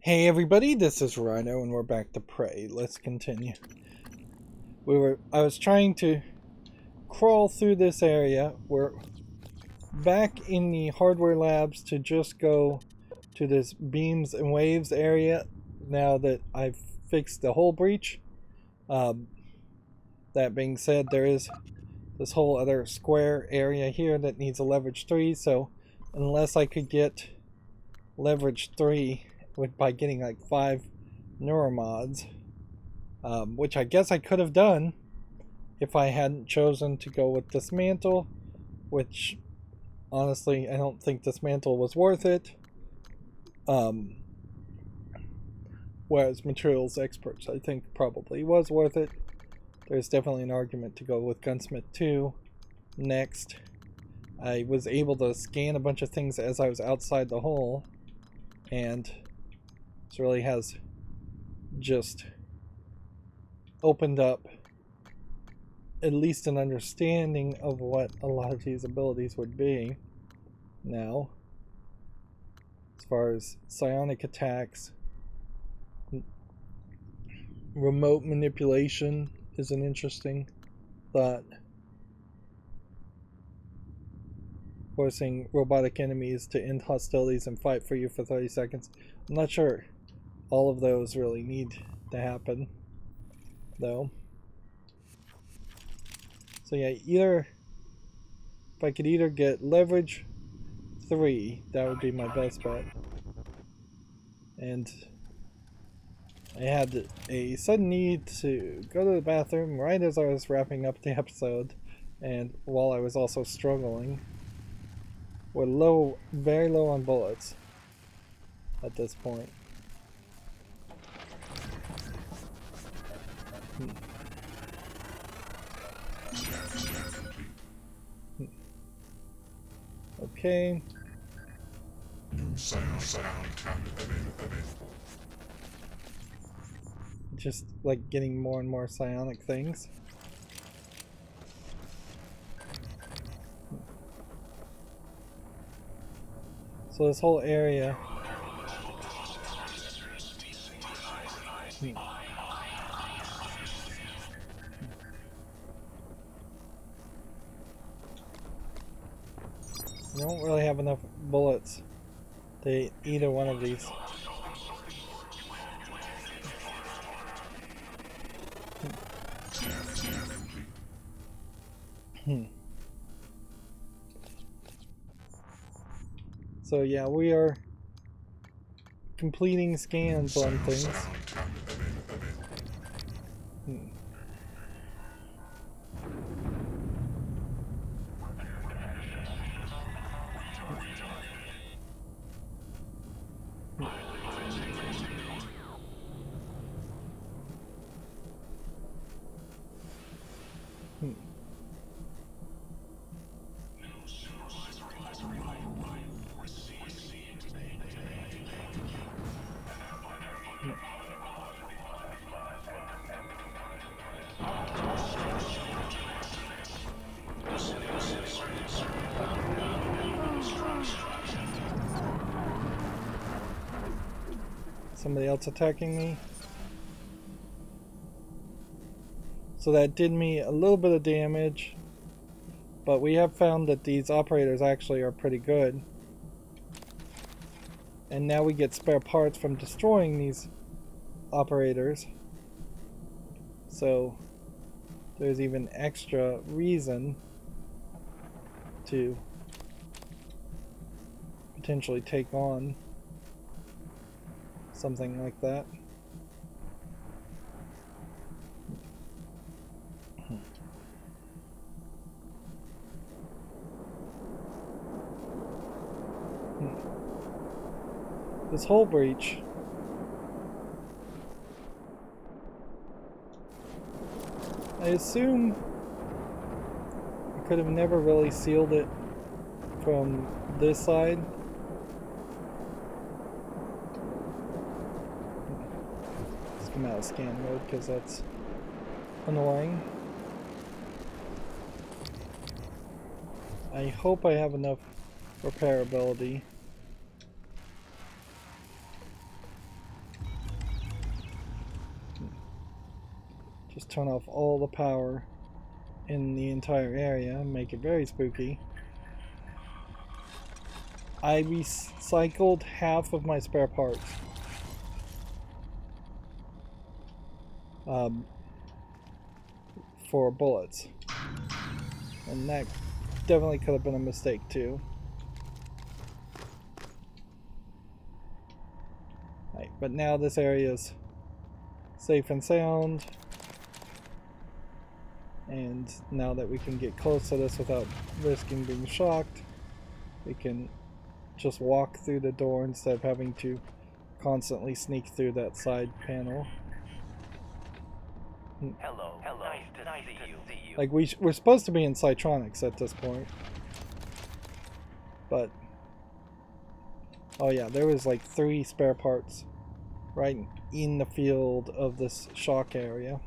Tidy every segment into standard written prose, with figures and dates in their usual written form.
Hey everybody, this is Rydo and we're back to Prey. Let's continue. I was trying to crawl through this area. We're back in the hardware labs to just go to this beams and waves area now that I've fixed the hull breach. That being said, there is this whole other square area here that needs a leverage 3, so unless I could get leverage 3 by getting like 5 neuromods, which I guess I could have done if I hadn't chosen to go with dismantle, which honestly I don't think dismantle was worth it. Whereas materials experts I think probably was worth it. There's definitely an argument to go with gunsmith 2 next. I was able to scan a bunch of things as I was outside the hole, and this really has just opened up at least an understanding of what a lot of these abilities would be now. As far as psionic attacks, remote manipulation is an interesting thought. Forcing robotic enemies to end hostilities and fight for you for 30 seconds. I'm not sure all of those really need to happen, though. So yeah, if I could either get leverage 3, that would be my best bet. And I had a sudden need to go to the bathroom right as I was wrapping up the episode, and while I was also struggling. We're low, very low on bullets at this point. Okay. Just like getting more and more psionic things. So this whole area. I don't really have enough bullets to either one of these. So yeah, we are completing scans on things. Somebody else attacking me. So that did me a little bit of damage, but we have found that these operators actually are pretty good. And now we get spare parts from destroying these operators. So there's even extra reason to potentially take on something like that. This whole breach. I assume I could have never really sealed it from this side. Let's come out of scan mode because that's annoying. I hope I have enough repairability. just turn off all the power in the entire area and make it very spooky. I recycled half of my spare parts. For bullets. And that definitely could have been a mistake too. Right, but now this area is safe and sound. And now that we can get close to this without risking being shocked, we can just walk through the door instead of having to constantly sneak through that side panel. Hello. Nice to see you. Like we're supposed to be in Cytronics at this point. But oh yeah, there was like 3 spare parts right in the field of this shock area.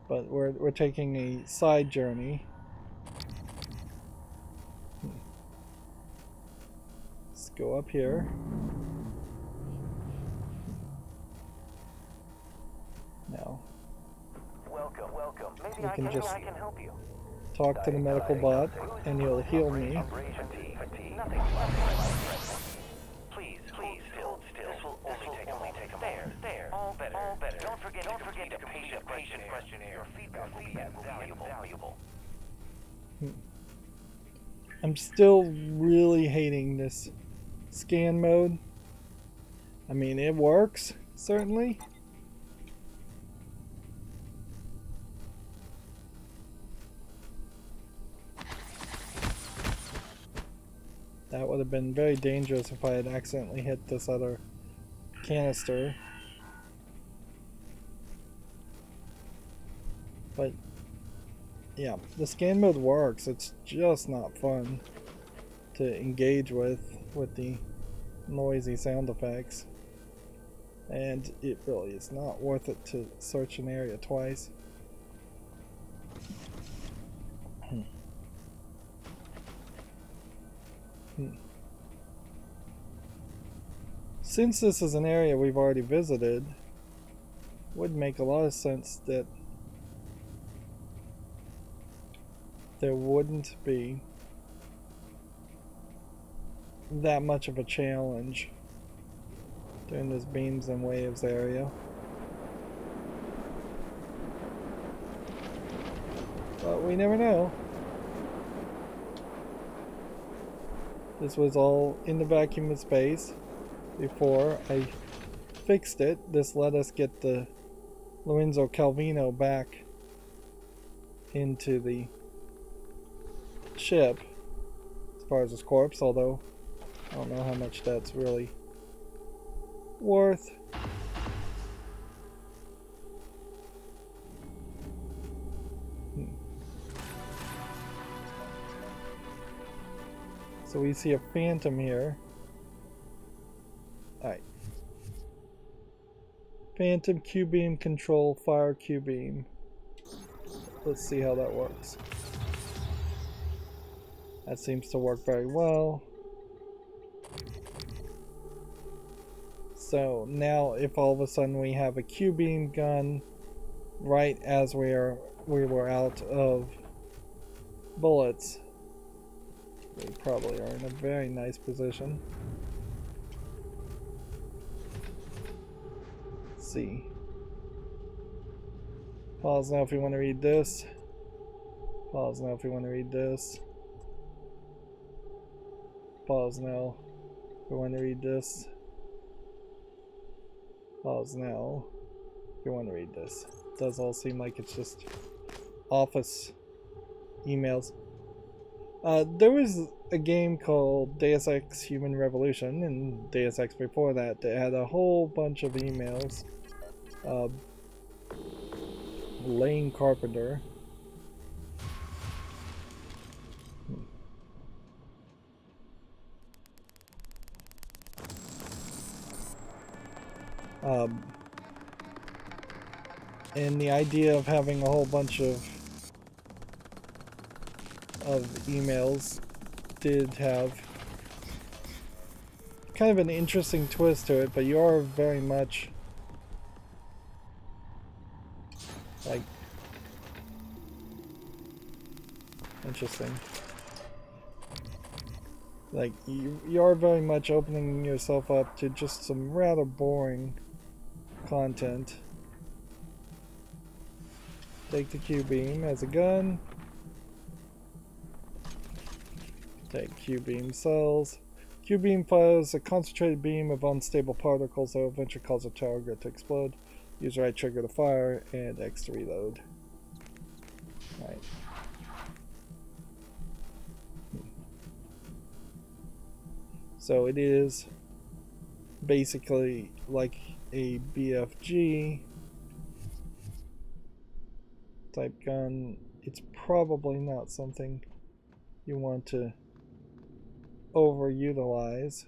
But we're taking a side journey. Let's go up here. Now Welcome. Maybe we I can just can help you. talk to the medical bot and he'll heal me. Nothing. Please, hold still. This will only take a moment. There. All better. Don't forget to complete a patient questionnaire. Your feedback will be valuable. I'm still really hating this scan mode. I mean, it works, certainly. That would have been very dangerous if I had accidentally hit this other canister. But yeah, the scan mode works. It's just not fun to engage with the noisy sound effects. And it really is not worth it to search an area twice. Since this is an area we've already visited, it would make a lot of sense that there wouldn't be that much of a challenge during this beams and waves area. But we never know. This was all in the vacuum of space before I fixed it. This let us get the Lorenzo Calvino back into the ship as far as his corpse, although I don't know how much that's really worth. So we see a phantom here. Alright. Phantom Q-beam control, fire Q-beam. Let's see how that works. That seems to work very well. So now if all of a sudden we have a Q-beam gun right as we were out of bullets, we probably are in a very nice position. Let's see. Pause now if you want to read this. Pause now if you want to read this. Pause now if you want to read this. Pause now if you want to read this. It does all seem like it's just office emails. There was a game called Deus Ex Human Revolution and Deus Ex before that had a whole bunch of emails. Lane Carpenter. And the idea of having a whole bunch of emails did have kind of an interesting twist to it, but you are very much Like, interesting. Like, you are very much opening yourself up to just some rather boring content. Take the Q-beam as a gun. Take Q-beam cells. Q-beam fires a concentrated beam of unstable particles that will eventually cause a target to explode. Use right trigger to fire and X to reload. Right. So it is basically like a BFG type gun. It's probably not something you want to overutilize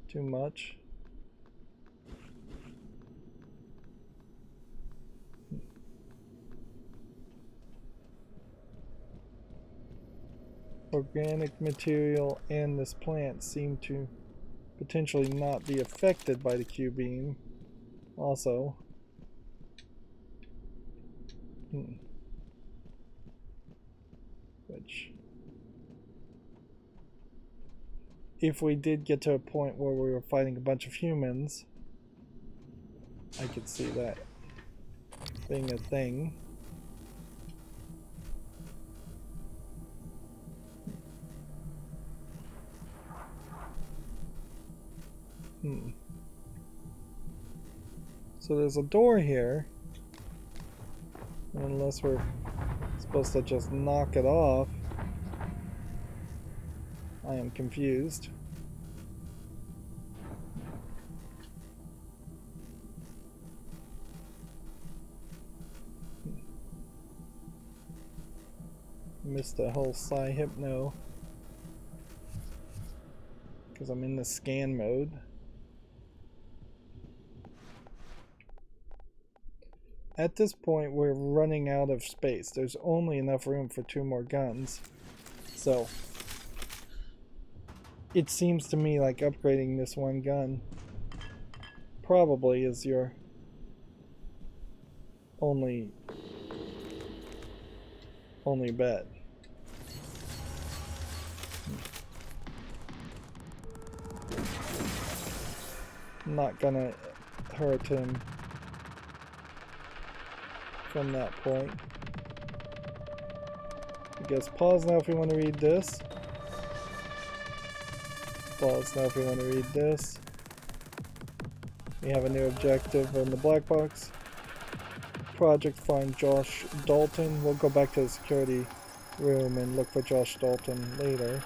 too much. Organic material and this plant seem to potentially not be affected by the Q-beam. Also, which, if we did get to a point where we were fighting a bunch of humans, I could see that being a thing. So there's a door here. Unless we're supposed to just knock it off. I am confused. Missed the whole Sci-Hypno. Because I'm in the scan mode. At this point, we're running out of space. There's only enough room for 2 more guns. So, it seems to me like upgrading this one gun probably is your only bet. Not gonna hurt him from that point. I guess pause now if you want to read this. Pause now if you want to read this. We have a new objective in the black box. Project find Josh Dalton. We'll go back to the security room and look for Josh Dalton later.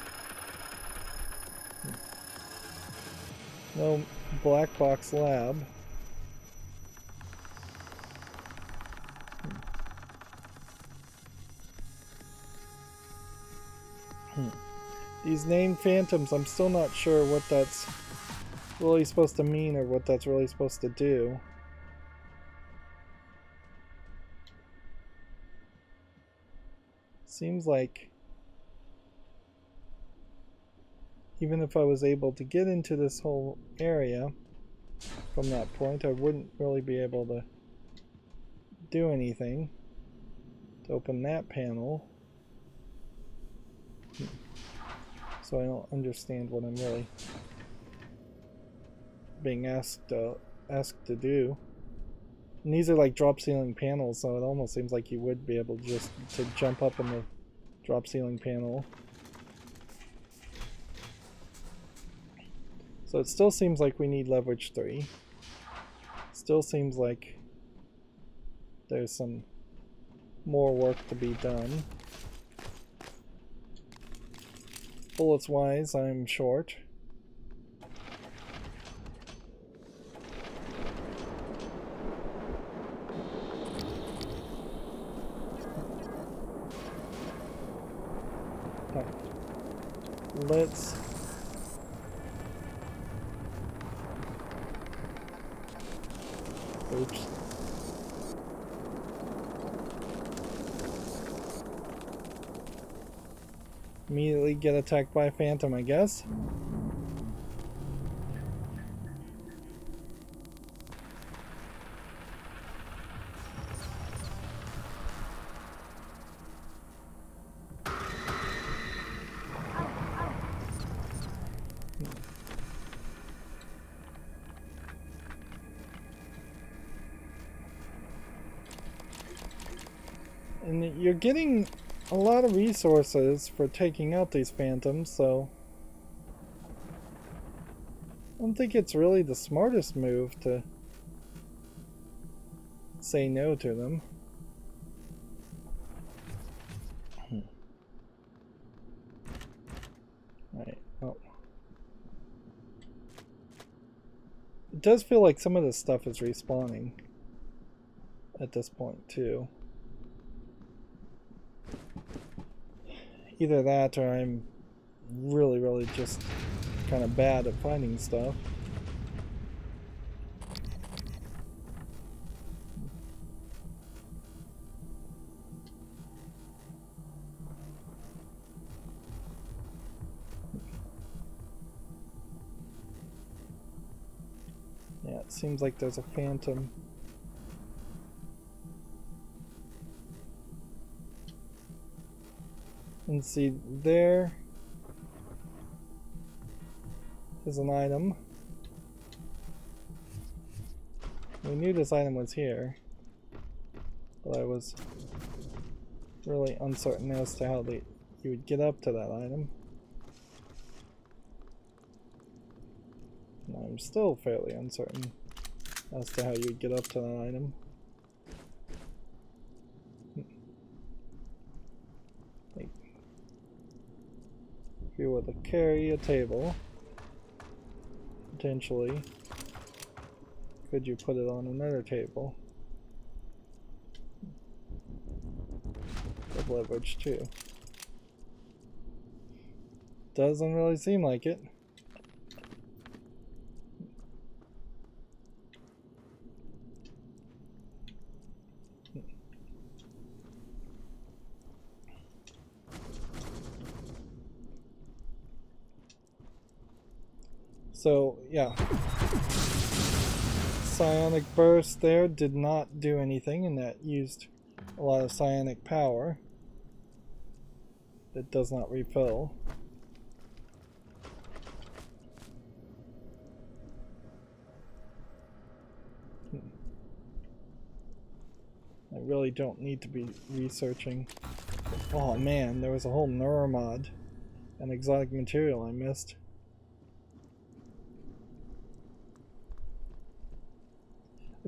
No black box lab. These named phantoms, I'm still not sure what that's really supposed to mean or what that's really supposed to do. Seems like even if I was able to get into this whole area from that point, I wouldn't really be able to do anything to open that panel. So I don't understand what I'm really being asked to do. And these are like drop ceiling panels, so it almost seems like you would be able just to jump up in the drop ceiling panel. So it still seems like we need leverage 3. Still seems like there's some more work to be done. Bullets wise, I'm short. Right. Let's oops. Immediately get attacked by a phantom, I guess. And you're getting a lot of resources for taking out these phantoms, so I don't think it's really the smartest move to say no to them. Alright, well. It does feel like some of this stuff is respawning at this point, too. Either that or I'm really just kind of bad at finding stuff. Yeah, it seems like there's a phantom. And see, there is an item. We knew this item was here, but I was really uncertain as to how you would get up to that item. And I'm still fairly uncertain as to how you would get up to that item. Like, if you were to carry a table, potentially, could you put it on another table? With leverage too. Doesn't really seem like it. So, yeah. Psionic burst there did not do anything, and that used a lot of psionic power. It does not refill. I really don't need to be researching. Oh man, there was a whole neuromod, an exotic material I missed.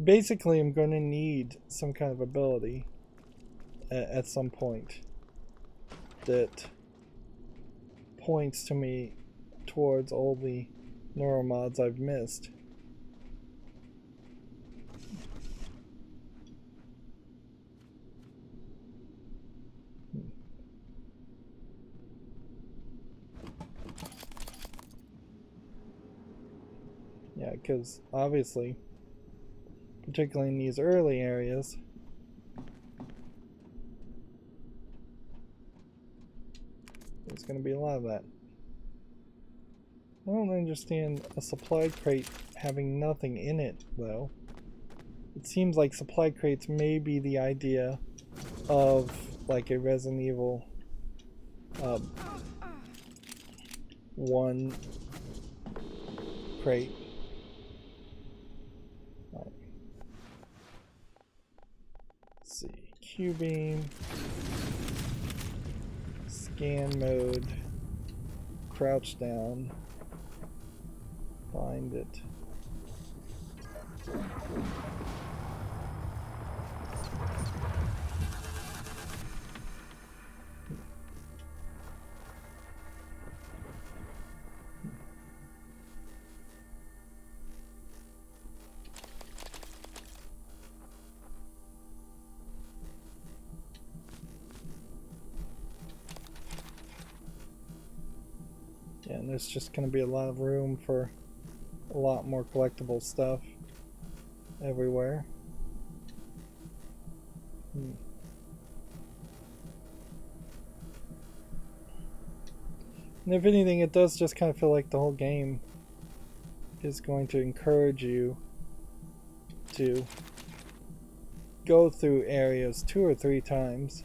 Basically, I'm going to need some kind of ability at some point that points to me towards all the neuromods I've missed. Yeah, because obviously, particularly in these early areas, there's going to be a lot of that. I don't understand a supply crate having nothing in it, though. It seems like supply crates may be the idea of like a Resident Evil 1 crate. Right. Let's see, Q-beam, scan mode, crouch down, find it. Yeah, and there's just going to be a lot of room for a lot more collectible stuff everywhere. And if anything, it does just kind of feel like the whole game is going to encourage you to go through areas 2 or 3 times.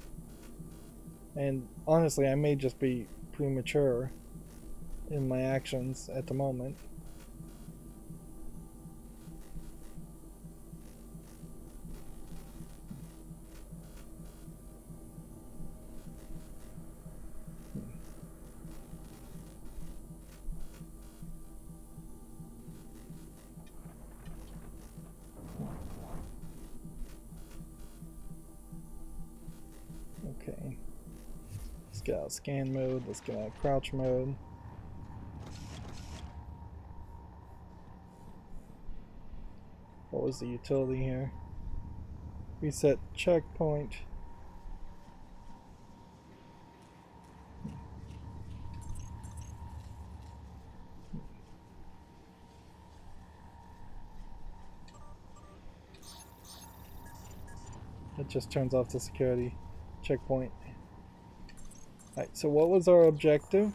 And honestly, I may just be premature in my actions at the moment. get out of scan mode. Let's get out of crouch mode. What was the utility here? Reset checkpoint. It just turns off the security checkpoint. Alright, so what was our objective?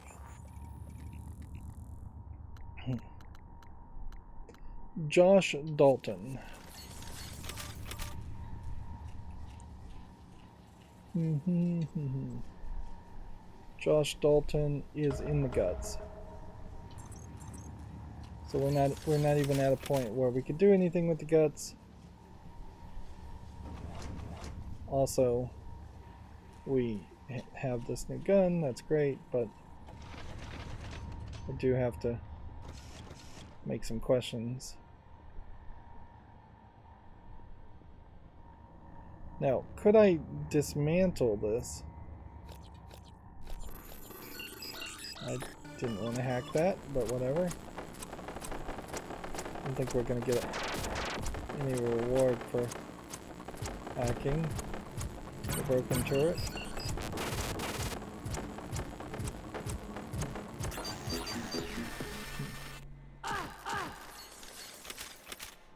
Josh Dalton. Josh Dalton is in the guts. So we're not even at a point where we could do anything with the guts. Also, we have this new gun, that's great, but I do have to make some questions. Now, could I dismantle this? I didn't want to hack that, but whatever. I don't think we're going to get any reward for hacking the broken turret.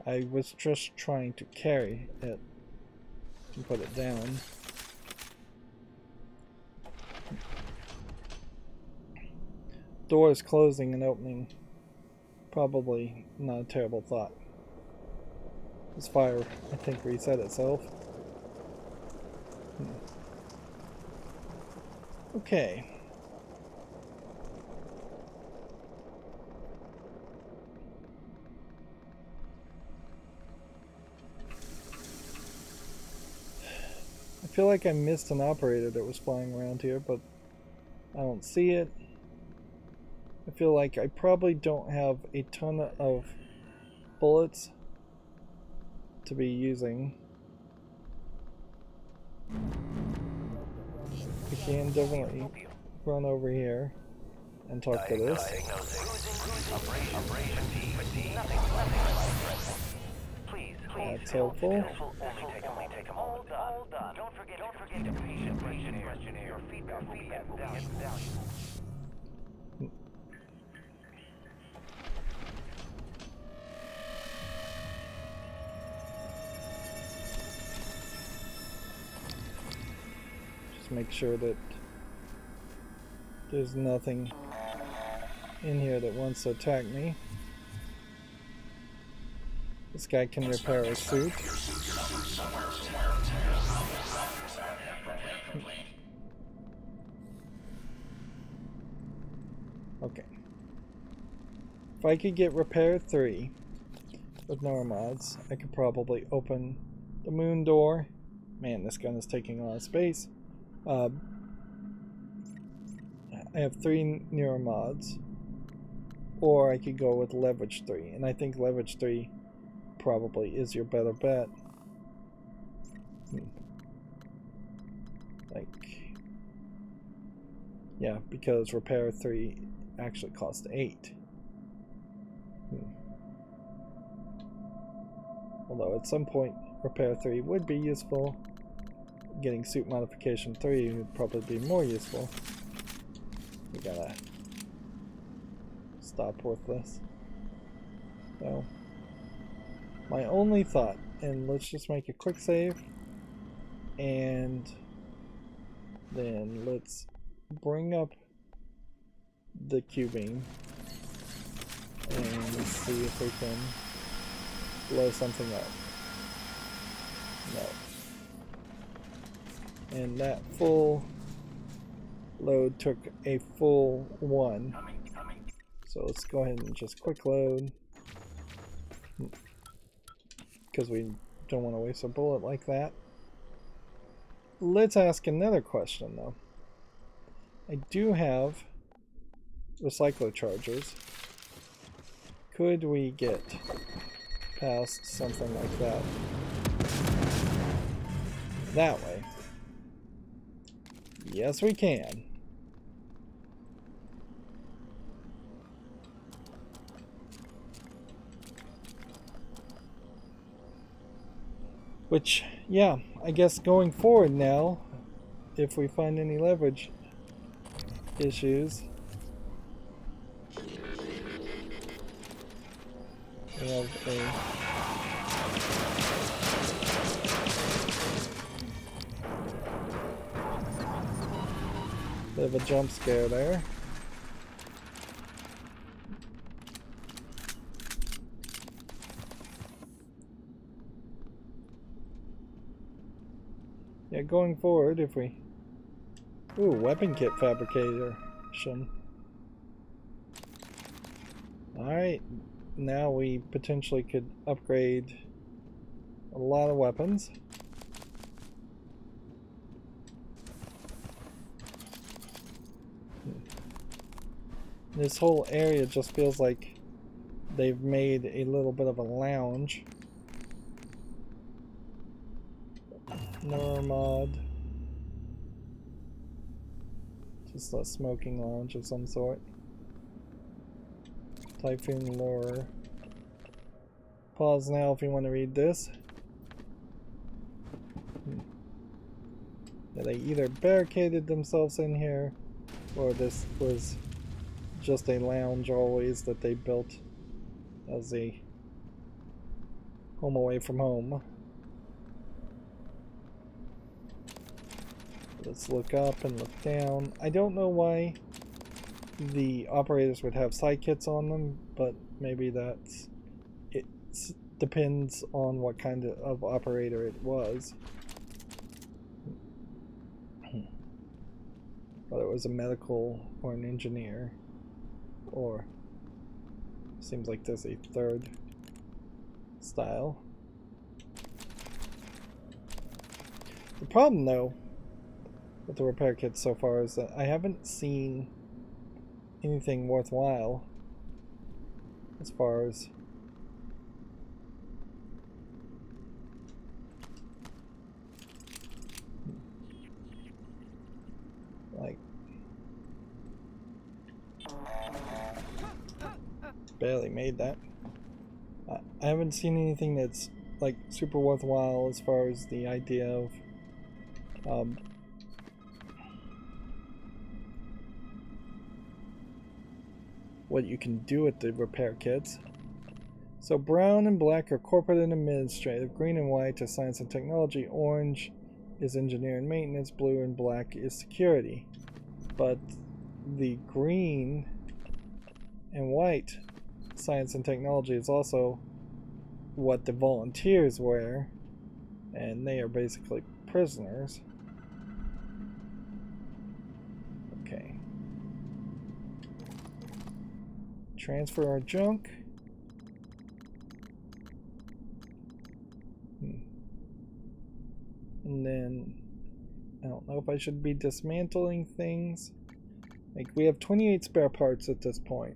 I was just trying to carry it and put it down. Doors closing and opening. Probably not a terrible thought. This fire, I think, reset itself. Okay. I feel like I missed an operator that was flying around here, but I don't see it. I feel like I probably don't have a ton of bullets to be using. I can definitely run over here and talk to this. That's helpful. Don't forget to patient questionnaire. Your feedback will be valuable. Just make sure that there's nothing in here that wants to attack me. This guy can repair a suit. Okay. If I could get repair 3 with neuromods, I could probably open the moon door. Man, this gun is taking a lot of space. I have 3 neuromods. Or I could go with leverage 3. And I think leverage 3 probably is your better bet. Like, yeah, because repair 3 actually cost 8. Although at some point repair 3 would be useful. Getting suit modification 3 would probably be more useful. We gotta stop with this. So my only thought, and let's just make a quick save, and then let's bring up the Q-beam and see if we can blow something up. No. And that full load took a full 1. So let's go ahead and just quick load. Because we don't want to waste a bullet like that. Let's ask another question though. I do have recycler charges. Could we get past something like that? That way. Yes, we can. Which, yeah, I guess going forward now, if we find any leverage issues, we have a bit of a jump scare there. Yeah, going forward, if we... Ooh, weapon kit fabrication. Alright, now we potentially could upgrade a lot of weapons. This whole area just feels like they've made a little bit of a lounge. Normod. Just a smoking lounge of some sort. Typhoon lore. Pause now if you want to read this. Yeah, they either barricaded themselves in here, or this was just a lounge always that they built as a home away from home. Let's look up and look down. I don't know why the operators would have sidekits on them, but maybe that's... It depends on what kind of operator it was. Whether it was a medical or an engineer, or seems like there's a third style. The problem though with the repair kits so far is that I haven't seen anything worthwhile as far as like barely made that. I haven't seen anything that's like super worthwhile as far as the idea of what you can do with the repair kits. So brown and black are corporate and administrative, green and white are science and technology, orange is engineering and maintenance, blue and black is security. But the green and white science and technology is also what the volunteers wear, and they are basically prisoners. Okay. Transfer our junk. And then I don't know if I should be dismantling things. Like, we have 28 spare parts at this point.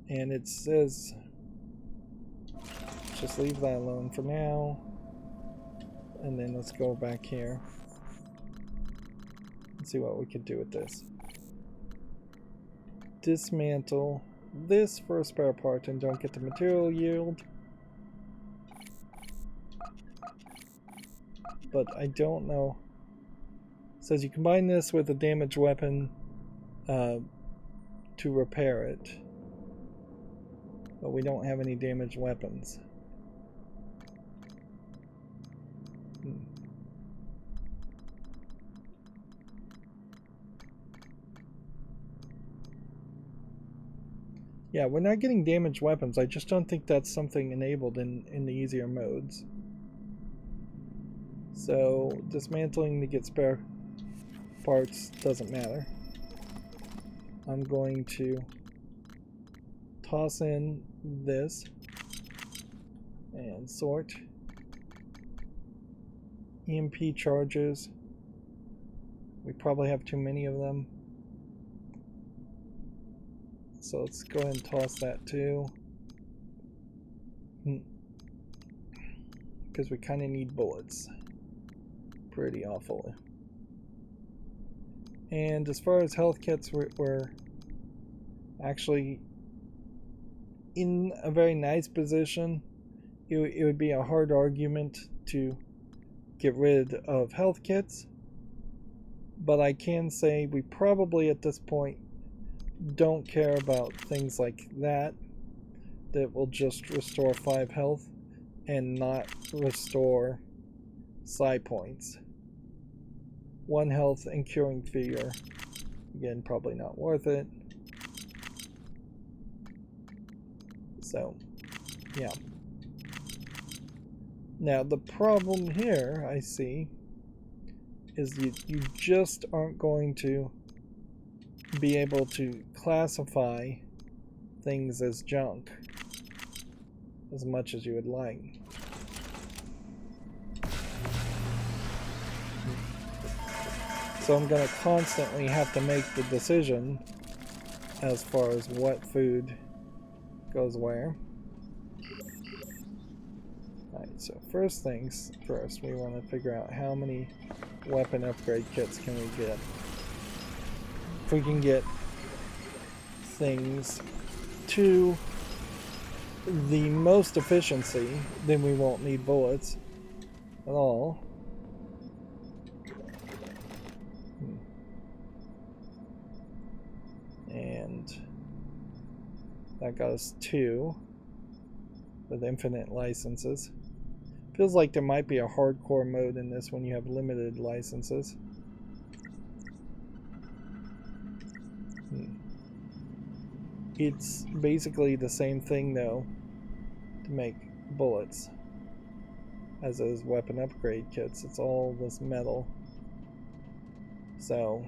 And it says just leave that alone for now. And then let's go back here and see what we could do with this. Dismantle this for a spare part and don't get the material yield. But I don't know. It says you combine this with a damaged weapon to repair it. But we don't have any damaged weapons. Yeah, we're not getting damaged weapons. I just don't think that's something enabled in the easier modes. So dismantling to get spare parts doesn't matter. I'm going to toss in this and sort. EMP charges. We probably have too many of them. So let's go ahead and toss that too. Because we kind of need bullets. Pretty awful. And as far as health kits, we're actually in a very nice position. it would be a hard argument to get rid of health kits, but I can say we probably at this point don't care about things like that will just restore 5 health and not restore psi points. 1 health and curing fear, again, probably not worth it. So yeah. Now the problem here I see is you just aren't going to be able to classify things as junk as much as you would like. So I'm going to constantly have to make the decision as far as what food goes where. Alright, so first things first, we want to figure out how many weapon upgrade kits can we get. If we can get things to the most efficiency, then we won't need bullets at all. And that got us 2 with infinite licenses. Feels like there might be a hardcore mode in this when you have limited licenses. It's basically the same thing though to make bullets as is weapon upgrade kits. It's all this metal. So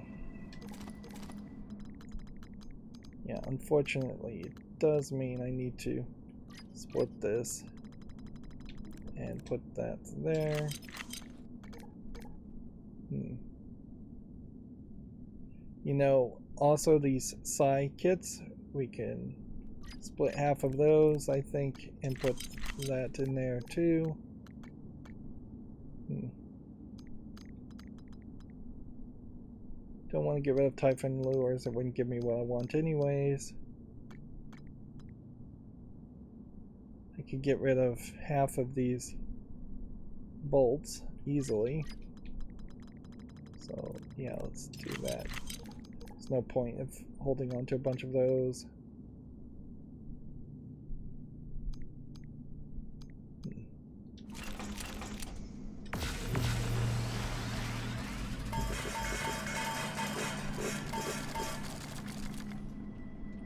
yeah, unfortunately it does mean I need to split this and put that there. You know, also these psi kits, we can split half of those, I think, and put that in there too. Don't want to get rid of Typhon lures, it wouldn't give me what I want anyways. I could get rid of half of these bolts easily. So yeah, let's do that. There's no point of holding on to a bunch of those.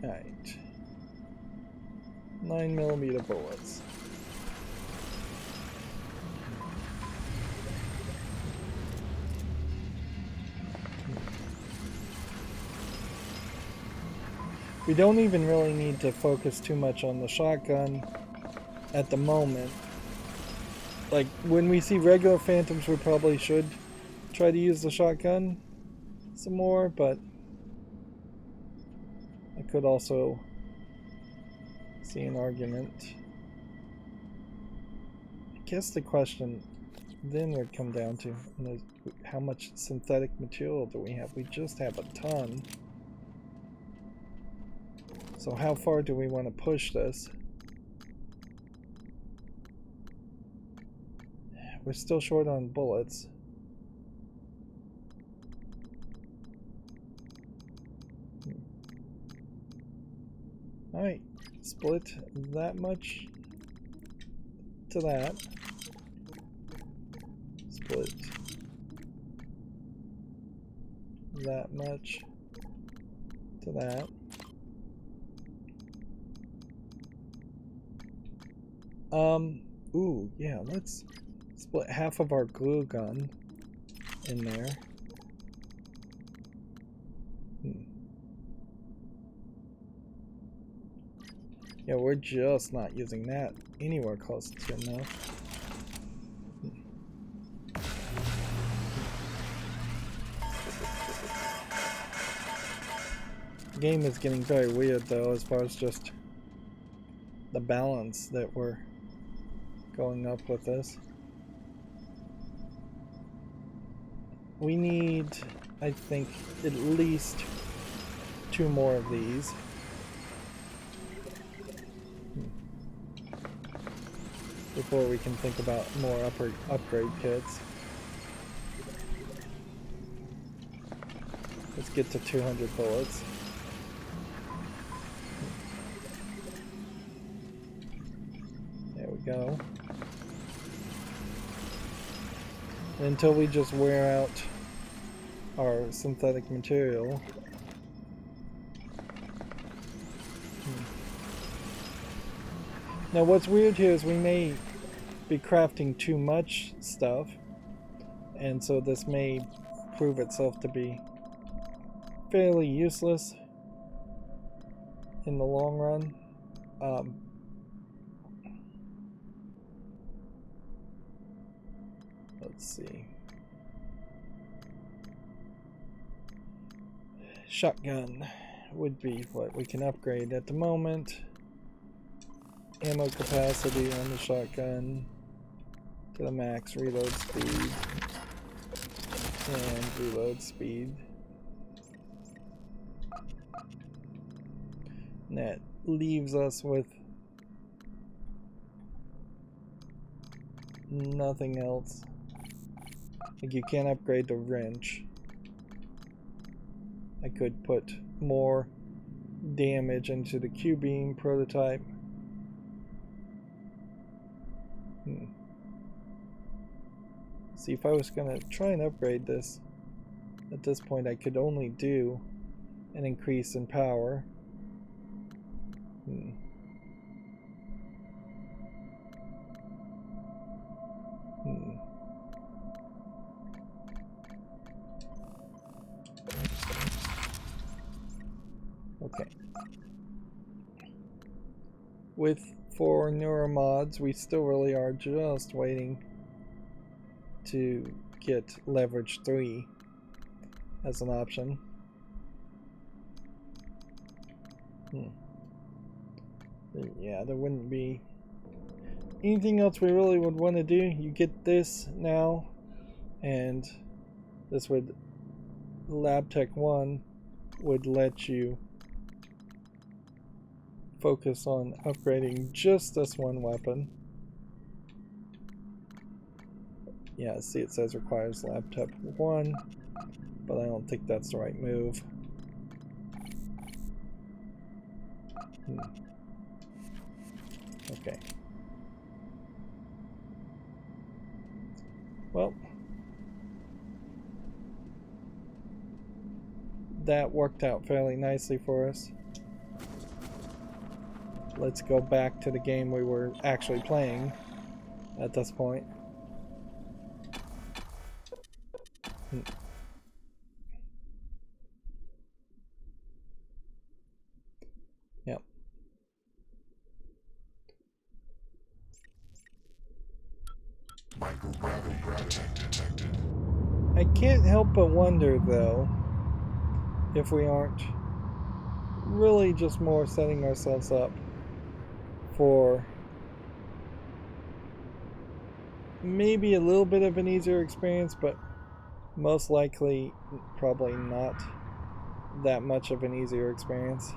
Alright. 9mm bullets. We don't even really need to focus too much on the shotgun at the moment. Like, when we see regular phantoms, we probably should try to use the shotgun some more, but I could also see an argument. I guess the question then would come down to, you know, how much synthetic material do we have? We just have a ton. So how far do we want to push this? We're still short on bullets. Alright, split that much to that. Split that much to that. Ooh, yeah, let's split half of our glue gun in there. Yeah, we're just not using that anywhere close to enough. The game is getting very weird though, as far as just the balance that we're going up with this. We need, I think, at least 2 more of these. before we can think about more upgrade kits. Let's get to 200 bullets. There we go. Until we just wear out our synthetic material. Now what's weird here is we may be crafting too much stuff, and so this may prove itself to be fairly useless in the long run. Let's see. Shotgun would be what we can upgrade at the moment. Ammo capacity on the shotgun to the max, reload speed, and reload speed. And that leaves us with nothing else. Like, you can't upgrade the wrench. I could put more damage into the Q-beam prototype. See, if I was gonna try and upgrade this, at this point I could only do an increase in power. Okay. With 4 neuromods, we still really are just waiting to get leverage 3 as an option. Yeah, there wouldn't be anything else we really would want to do. You get this now, and this would, Lab Tech 1 would let you focus on upgrading just this one weapon. Yeah, see, it says requires Lab Tech 1, but I don't think that's the right move. Okay. Well, that worked out fairly nicely for us. Let's go back to the game we were actually playing at this point. Yep. Detected. I can't help but wonder, though, if we aren't really just more setting ourselves up for maybe a little bit of an easier experience, but most likely probably not that much of an easier experience.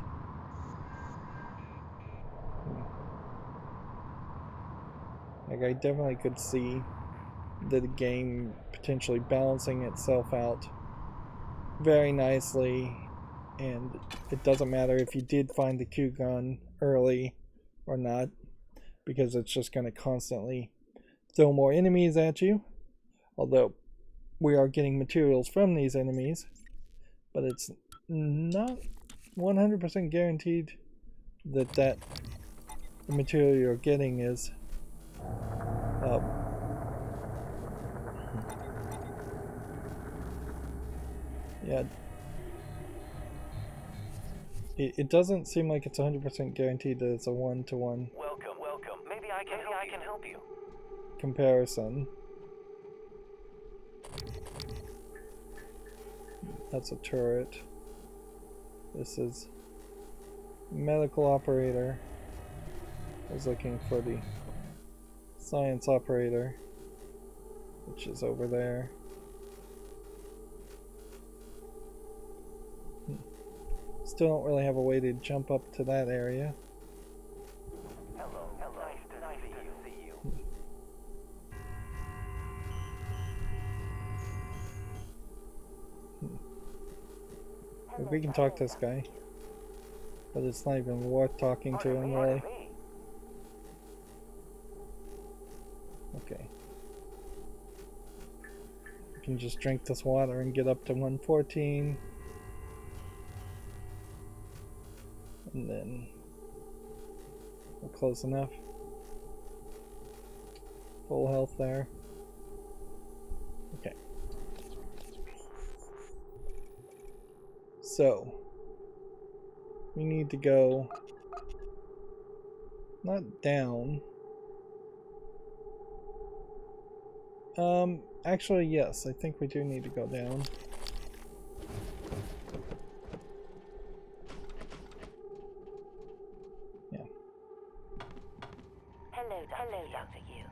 Like, I definitely could see the game potentially balancing itself out very nicely, and it doesn't matter if you did find the Q gun early or not, because it's just going to constantly throw more enemies at you, although we are getting materials from these enemies, but it's not 100% guaranteed that the material you're getting is yeah, it doesn't seem like it's 100% guaranteed that it's a one-to-one Welcome. Maybe I can help you. comparison. That's a turret. This is medical operator. I was looking for the science operator, which is over there. Still don't really have a way to jump up to that area. Hello. Nice to see you. we can talk to this guy. But it's not even worth talking to him, really. Okay. We can just drink this water and get up to 114. And then we're close enough. Full health there. Okay. So we need to go not down. Actually yes, I think we do need to go down. Yeah. Hello, Dr. You.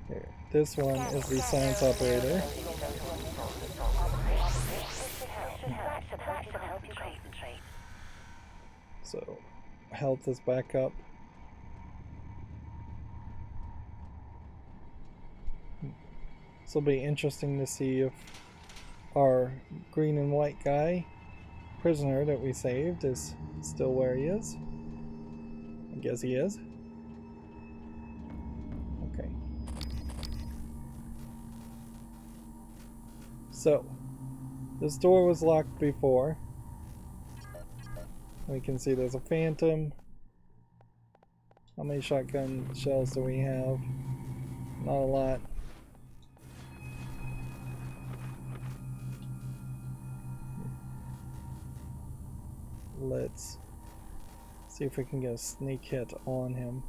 Here. This one is the science operator. So health is back up. This will be interesting to see if our green and white guy, prisoner that we saved, is still where he is. I guess he is. Okay. So, this door was locked before. We can see there's a phantom. How many shotgun shells do we have? Not a lot. Let's see if we can get a sneak hit on him.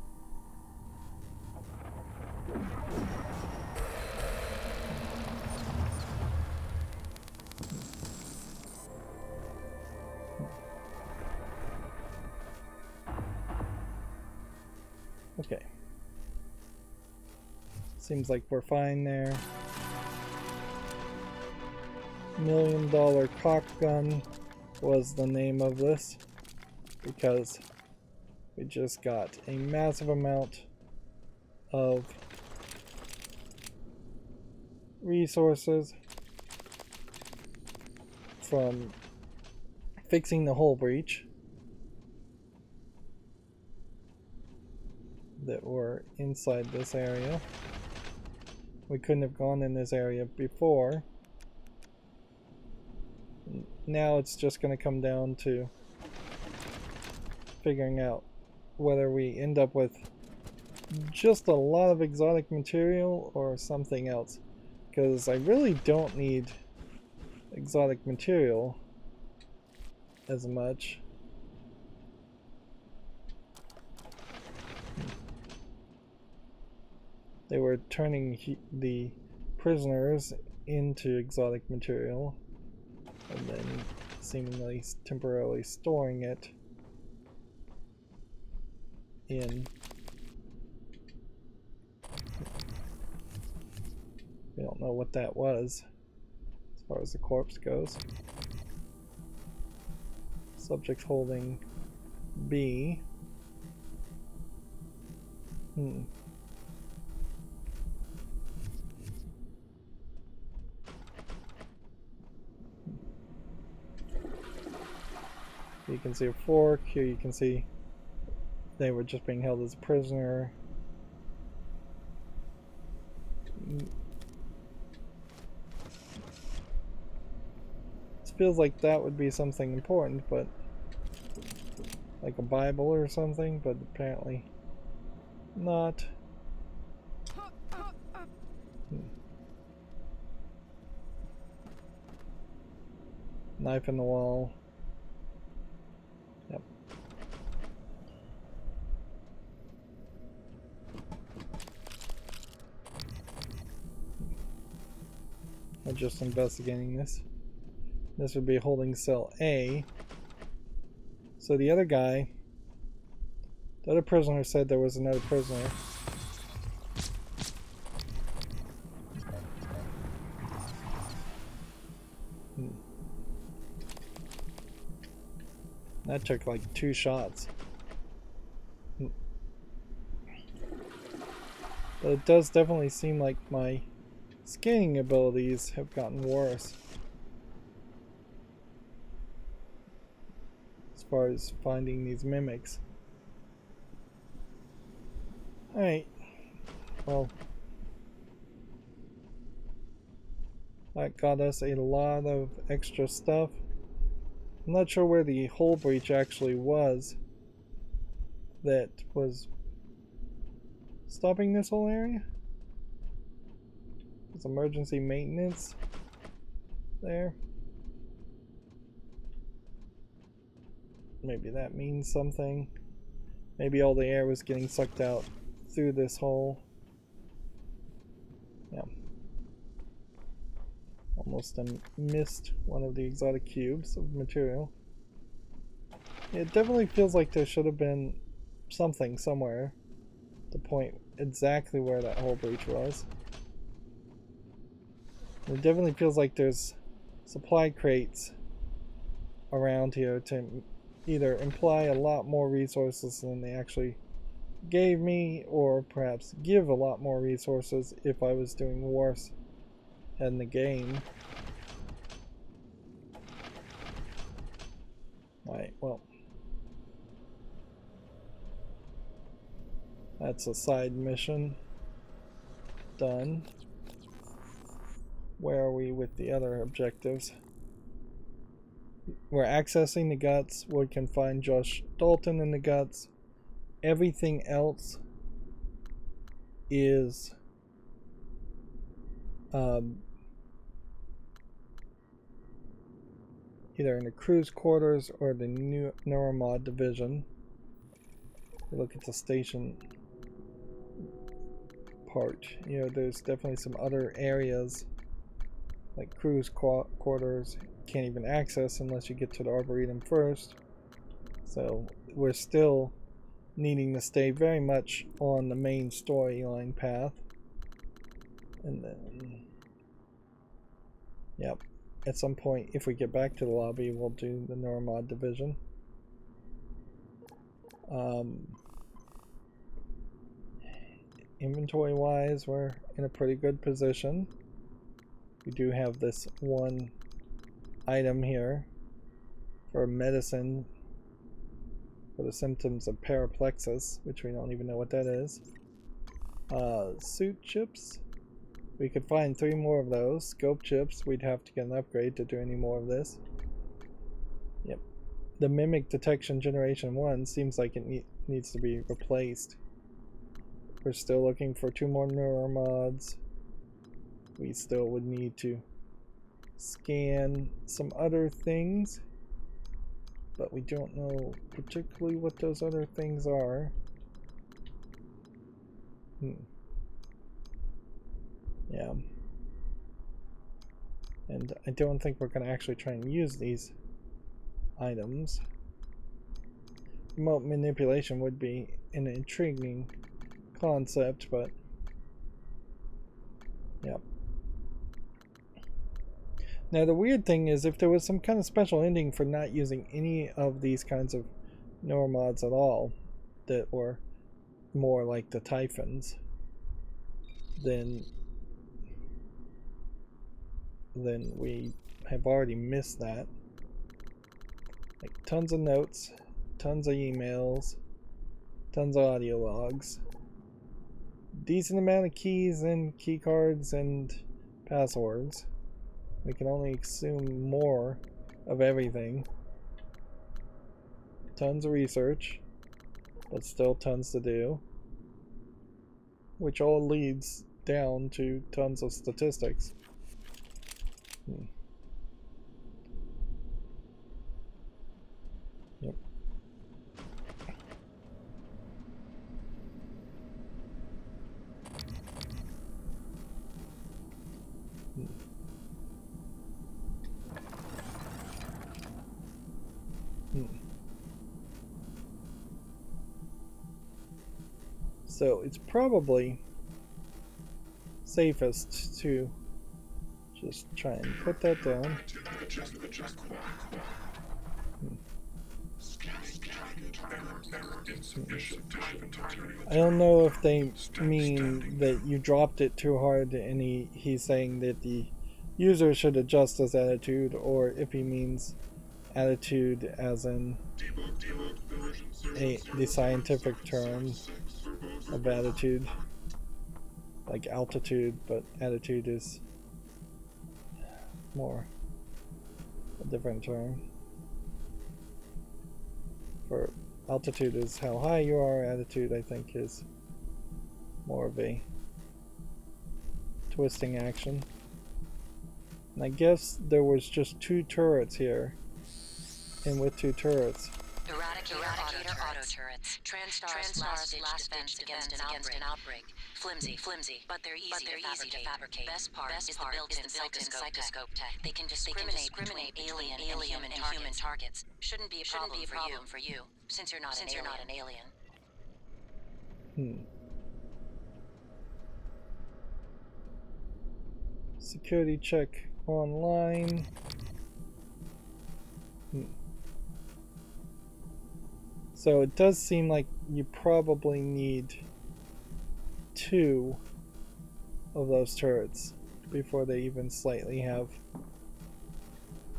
Okay. Seems like we're fine there. $1 million cock gun was the name of this because we just got a massive amount of resources from fixing the hull breach that were inside this area. We couldn't have gone in this area before. Now it's just going to come down to figuring out whether we end up with just a lot of exotic material or something else, because I really don't need exotic material as much. They were turning the prisoners into exotic material and then seemingly temporarily storing it in. We don't know what that was as far as the corpse goes. Subject holding B. You can see a fork. Here you can see they were just being held as a prisoner. This feels like that would be something important, but like a Bible or something, but apparently not. Knife in the wall. Yep. We're just investigating this. This would be holding cell A. So the other guy, the other prisoner said there was another prisoner. That took like 2 shots. But it does definitely seem like my scanning abilities have gotten worse. far as finding these mimics. Alright. Well, that got us a lot of extra stuff. I'm not sure where the hull breach actually was that was stopping this whole area. There's emergency maintenance there. Maybe that means something. Maybe all the air was getting sucked out through this hole. Yeah. Almost missed one of the exotic cubes of material. It definitely feels like there should have been something somewhere to point exactly where that hull breach was. It definitely feels like there's supply crates around here to either imply a lot more resources than they actually gave me, or perhaps give a lot more resources if I was doing worse in the game. Right, well, that's a side mission done. Where are we with the other objectives? We're accessing the guts. We can find Josh Dalton in the guts. Everything else is either in the crew's quarters or the new Neuromod division. We look at the station part. You know, there's definitely some other areas like crew's quarters can't even access unless you get to the Arboretum first. So we're still needing to stay very much on the main storyline path. And then, yep, at some point, if we get back to the lobby, we'll do the Neuromod division. Inventory wise, we're in a pretty good position. We do have this one item here for medicine for the symptoms of paraplexus, which we don't even know what that is. Suit chips. We could find 3 more of those. Scope chips. We'd have to get an upgrade to do any more of this. Yep. The mimic detection generation 1 seems like it needs to be replaced. We're still looking for 2 more neuromods. We still would need to scan some other things, but we don't know particularly what those other things are. Yeah. And I don't think we're going to actually try and use these items. Remote manipulation would be an intriguing concept, but yeah. Now the weird thing is, if there was some kind of special ending for not using any of these kinds of neuromods at all, that were more like the Typhons, then we have already missed that. Like tons of notes, tons of emails, tons of audio logs, decent amount of keys and key cards and passwords. We can only assume more of everything. Tons of research, but still tons to do, which all leads down to tons of statistics. Yep. So it's probably safest to just try and put that down. I don't know if they mean that you dropped it too hard and he's saying that the user should adjust his attitude, or if he means attitude as in the scientific term of attitude, like altitude, but attitude is more a different term. For altitude is how high you are, attitude I think is more of a twisting action. And I guess there was just 2 turrets here, and with 2 turrets. Eradicator auto turrets. TranStar's last defense against an outbreak. Flimsy, but they're easy to fabricate. Best part is the built-in psychoscope tech. They can discriminate alien and human targets. Shouldn't be a problem for you, since you're not an alien. Security check online. So it does seem like you probably need 2 of those turrets before they even slightly have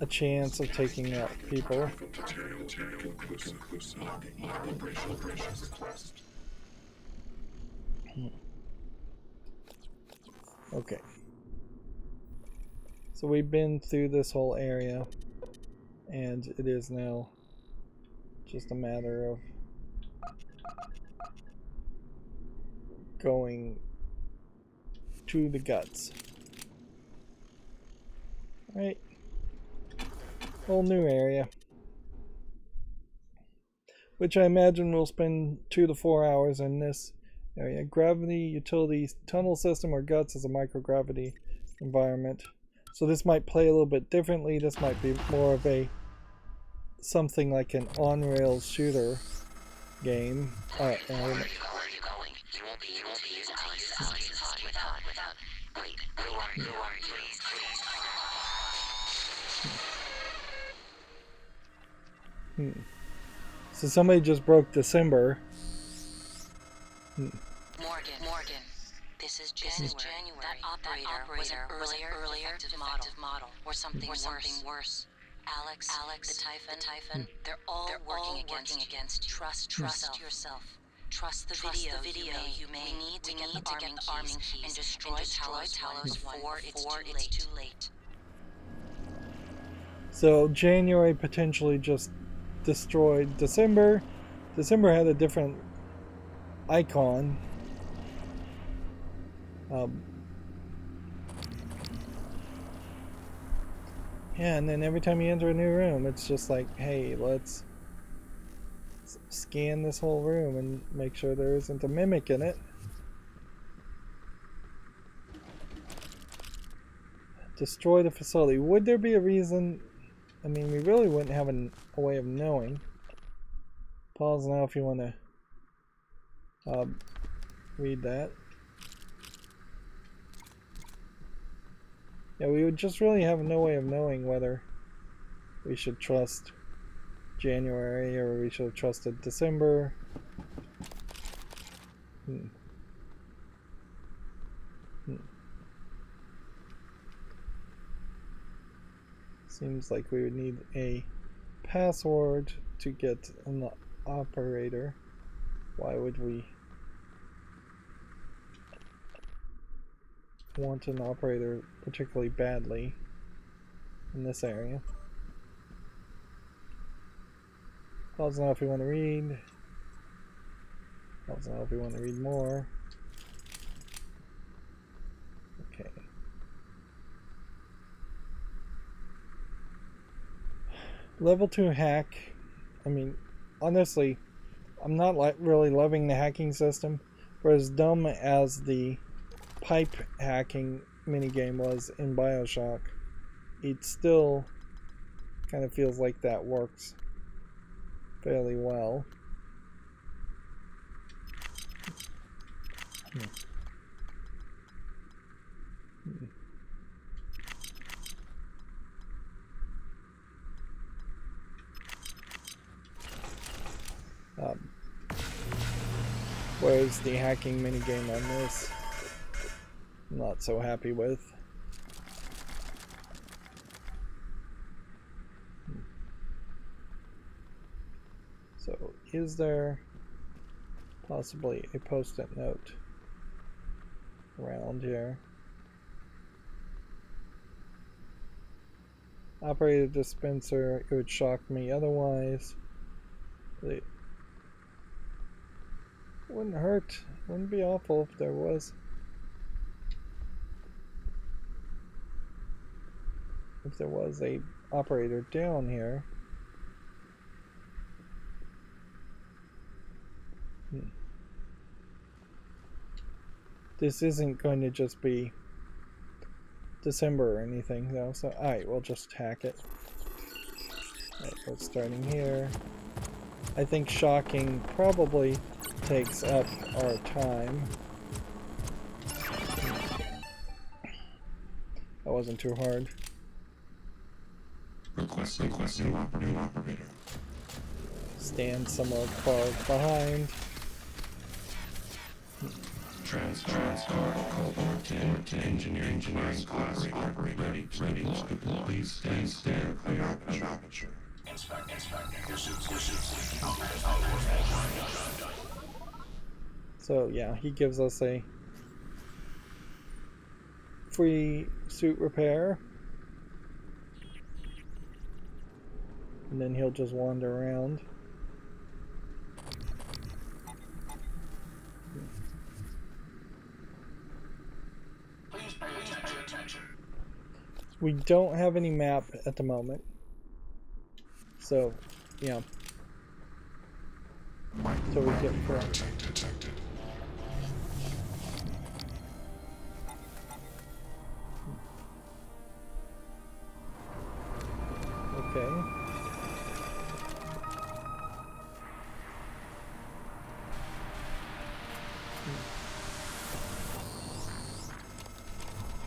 a chance of taking out people. Okay. So we've been through this whole area, and it is now just a matter of going to the guts. Right. Whole new area. Which I imagine we'll spend 2 to 4 hours in this area. Gravity, utilities, tunnel system, or guts is a microgravity environment. So this might play a little bit differently. This might be more of a something like an on-rails shooter game. Where are you going? You won't be using Talos without. Wait, who are you? Please. So somebody just broke December. Morgan. This is January. That operator was an earlier defective model, or something worse. Alex, the Typhon, they're all working against. Trust yourself. Trust the video you made. We need to get the arming keys and destroy Talos before it's too late. So January potentially just destroyed December. December had a different icon. Yeah, and then every time you enter a new room, it's just like, hey, let's scan this whole room and make sure there isn't a mimic in it. Destroy the facility. Would there be a reason? I mean, we really wouldn't have a way of knowing. Pause now if you want to read that. Yeah, we would just really have no way of knowing whether we should trust January or we should have trusted December. Seems like we would need a password to get an operator. Why would we want an operator particularly badly in this area? Pause now if you want to read. Pause now if you want to read more. Okay. Level 2 hack. I mean, honestly, I'm not really loving the hacking system. For as dumb as the pipe hacking minigame was in BioShock, it still kind of feels like that works fairly well. Whereas the hacking minigame on this, I'm not so happy with. is there possibly a post-it note around here? Operator dispenser, it would shock me otherwise. It wouldn't hurt, wouldn't be awful if there was. If there was a operator down here. This isn't going to just be December or anything though, so alright, we'll just hack it. Alright, we're starting here. I think shocking probably takes up our time. That wasn't too hard. Request new operator. Stand somewhat far behind. TranStar, call board to engineering class operator. Ready. Please stand clear of aperture. Inspect. So yeah, he gives us a free suit repair. And then he'll just wander around. Please pay attention. We don't have any map at the moment. So, yeah. So we get front. Detected. Okay.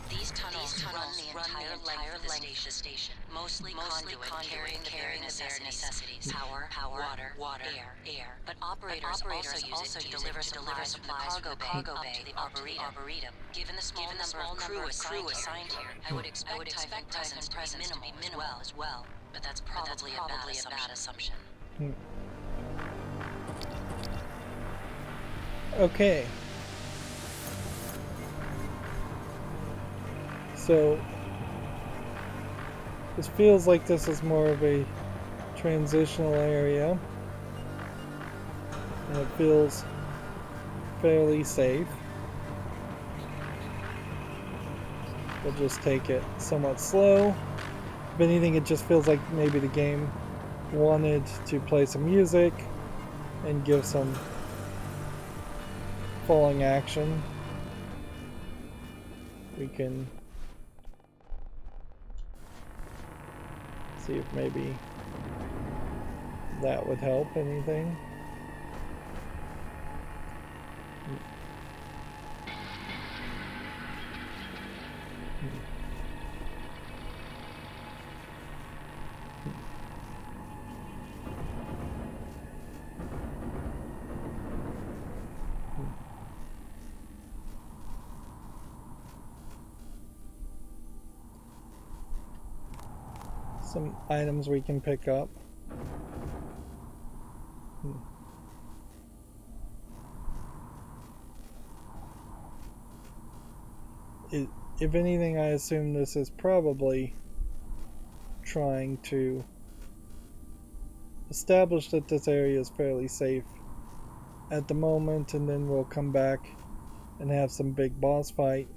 These tunnels run the entire length of the station. Mostly conduit carrying bare necessities. Power, water, air. But operators also use it to deliver supplies from the cargo bay up to the arboretum. Given the small number of crew assigned here, I would expect Tyson's presence to be minimal as well. But that's probably a bad assumption. Okay. So this feels like this is more of a transitional area, and it feels fairly safe. We'll just take it somewhat slow. If anything, it just feels like maybe the game wanted to play some music and give some falling action. We can see if maybe that would help anything. Some items we can pick up. If anything, I assume this is probably trying to establish that this area is fairly safe at the moment, and then we'll come back and have some big boss fight.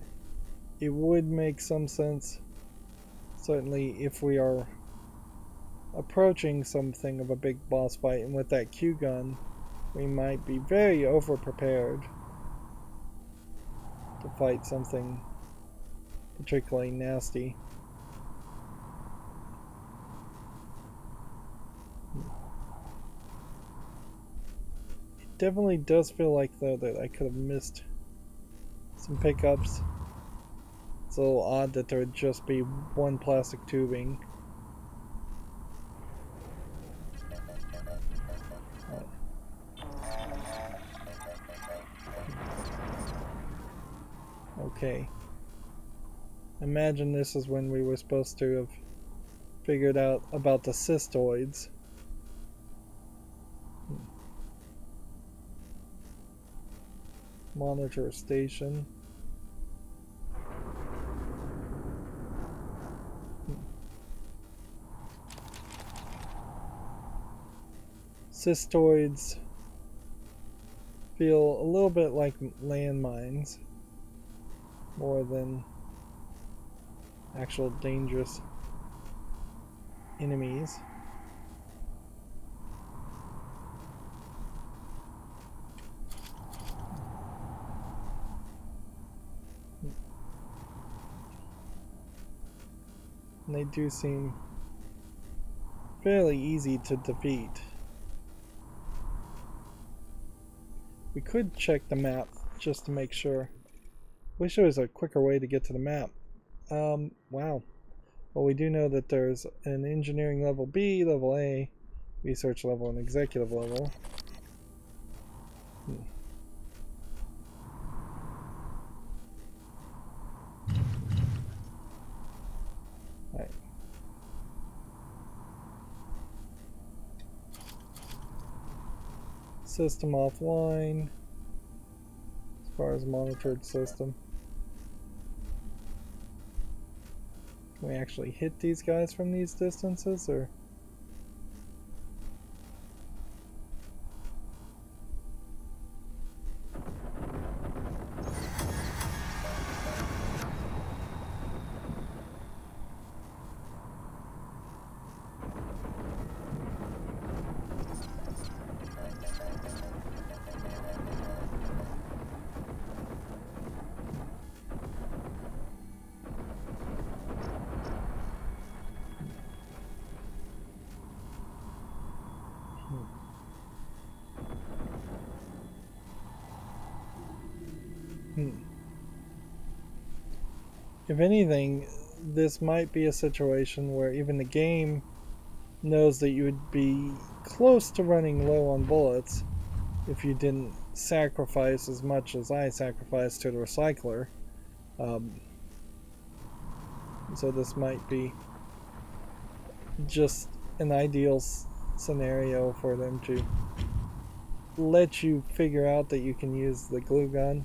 It would make some sense, certainly, if we are approaching something of a big boss fight, and with that Q gun we might be very over prepared to fight something particularly nasty. It definitely does feel like though that I could have missed some pickups. It's a little odd that there would just be one plastic tubing. Okay. Imagine this is when we were supposed to have figured out about the cystoids. Monitor station. Cystoids feel a little bit like landmines more than actual dangerous enemies. And they do seem fairly easy to defeat. We could check the map just to make sure. Wish there was a quicker way to get to the map. Wow. Well, we do know that there's an engineering level B, level A, research level, and executive level. Alright. System offline. As far as monitored system. Can we actually hit these guys from these distances, or? If anything, this might be a situation where even the game knows that you would be close to running low on bullets if you didn't sacrifice as much as I sacrificed to the recycler. So this might be just an ideal scenario for them to let you figure out that you can use the glue gun.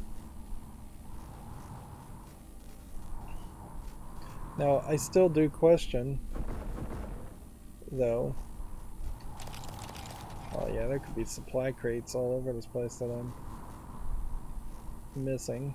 Now, I still do question, though. Oh yeah, there could be supply crates all over this place that I'm missing.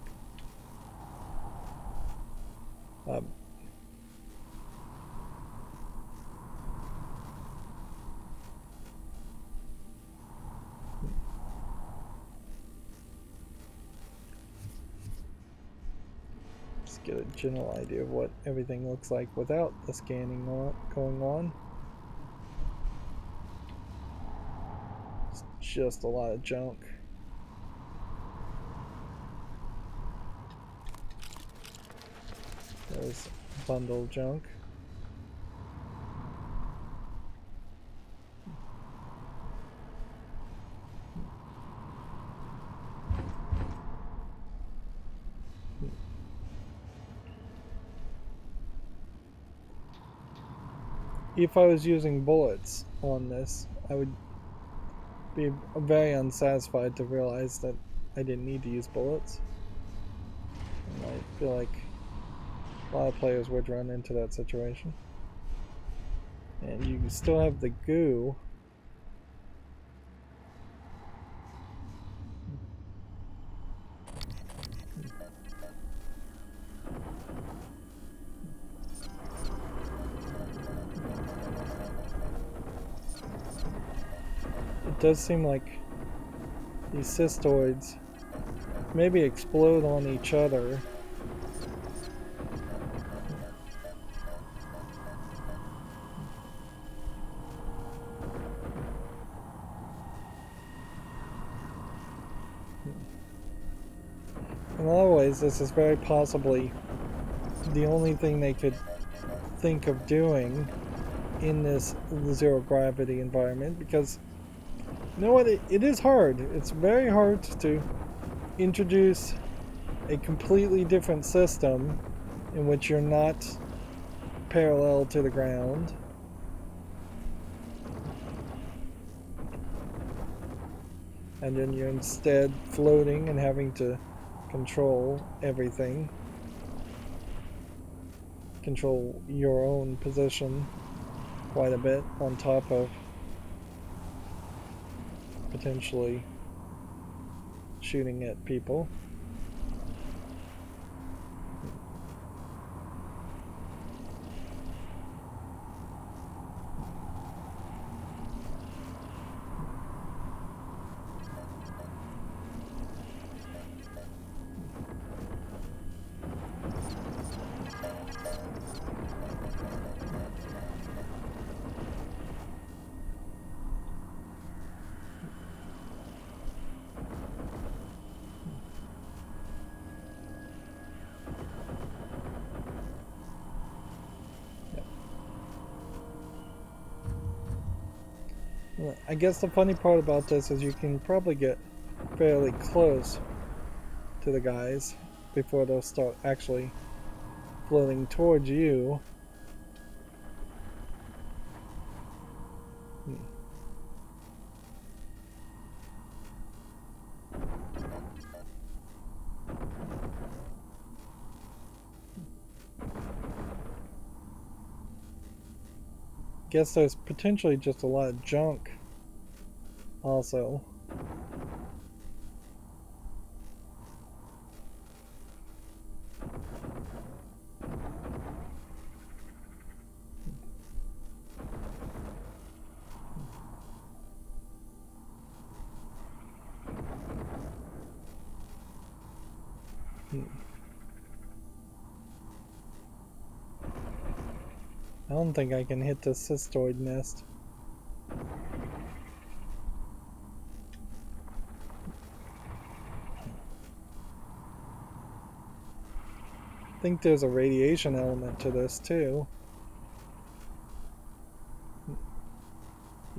Get a general idea of what everything looks like without the scanning going on. It's just a lot of junk. There's bundle junk. If I was using bullets on this, I would be very unsatisfied to realize that I didn't need to use bullets. And I feel like a lot of players would run into that situation. And you still have the goo. It does seem like these cystoids maybe explode on each other. In a lot of ways, this is very possibly the only thing they could think of doing in this zero gravity environment, because you know what, it is hard. It's very hard to introduce a completely different system in which you're not parallel to the ground. and then you're instead floating and having to control everything. Control your own position quite a bit on top of potentially shooting at people. I guess the funny part about this is you can probably get fairly close to the guys before they'll start actually floating towards you. Guess there's potentially just a lot of junk also. I don't think I can hit the cystoid nest. I think there's a radiation element to this too.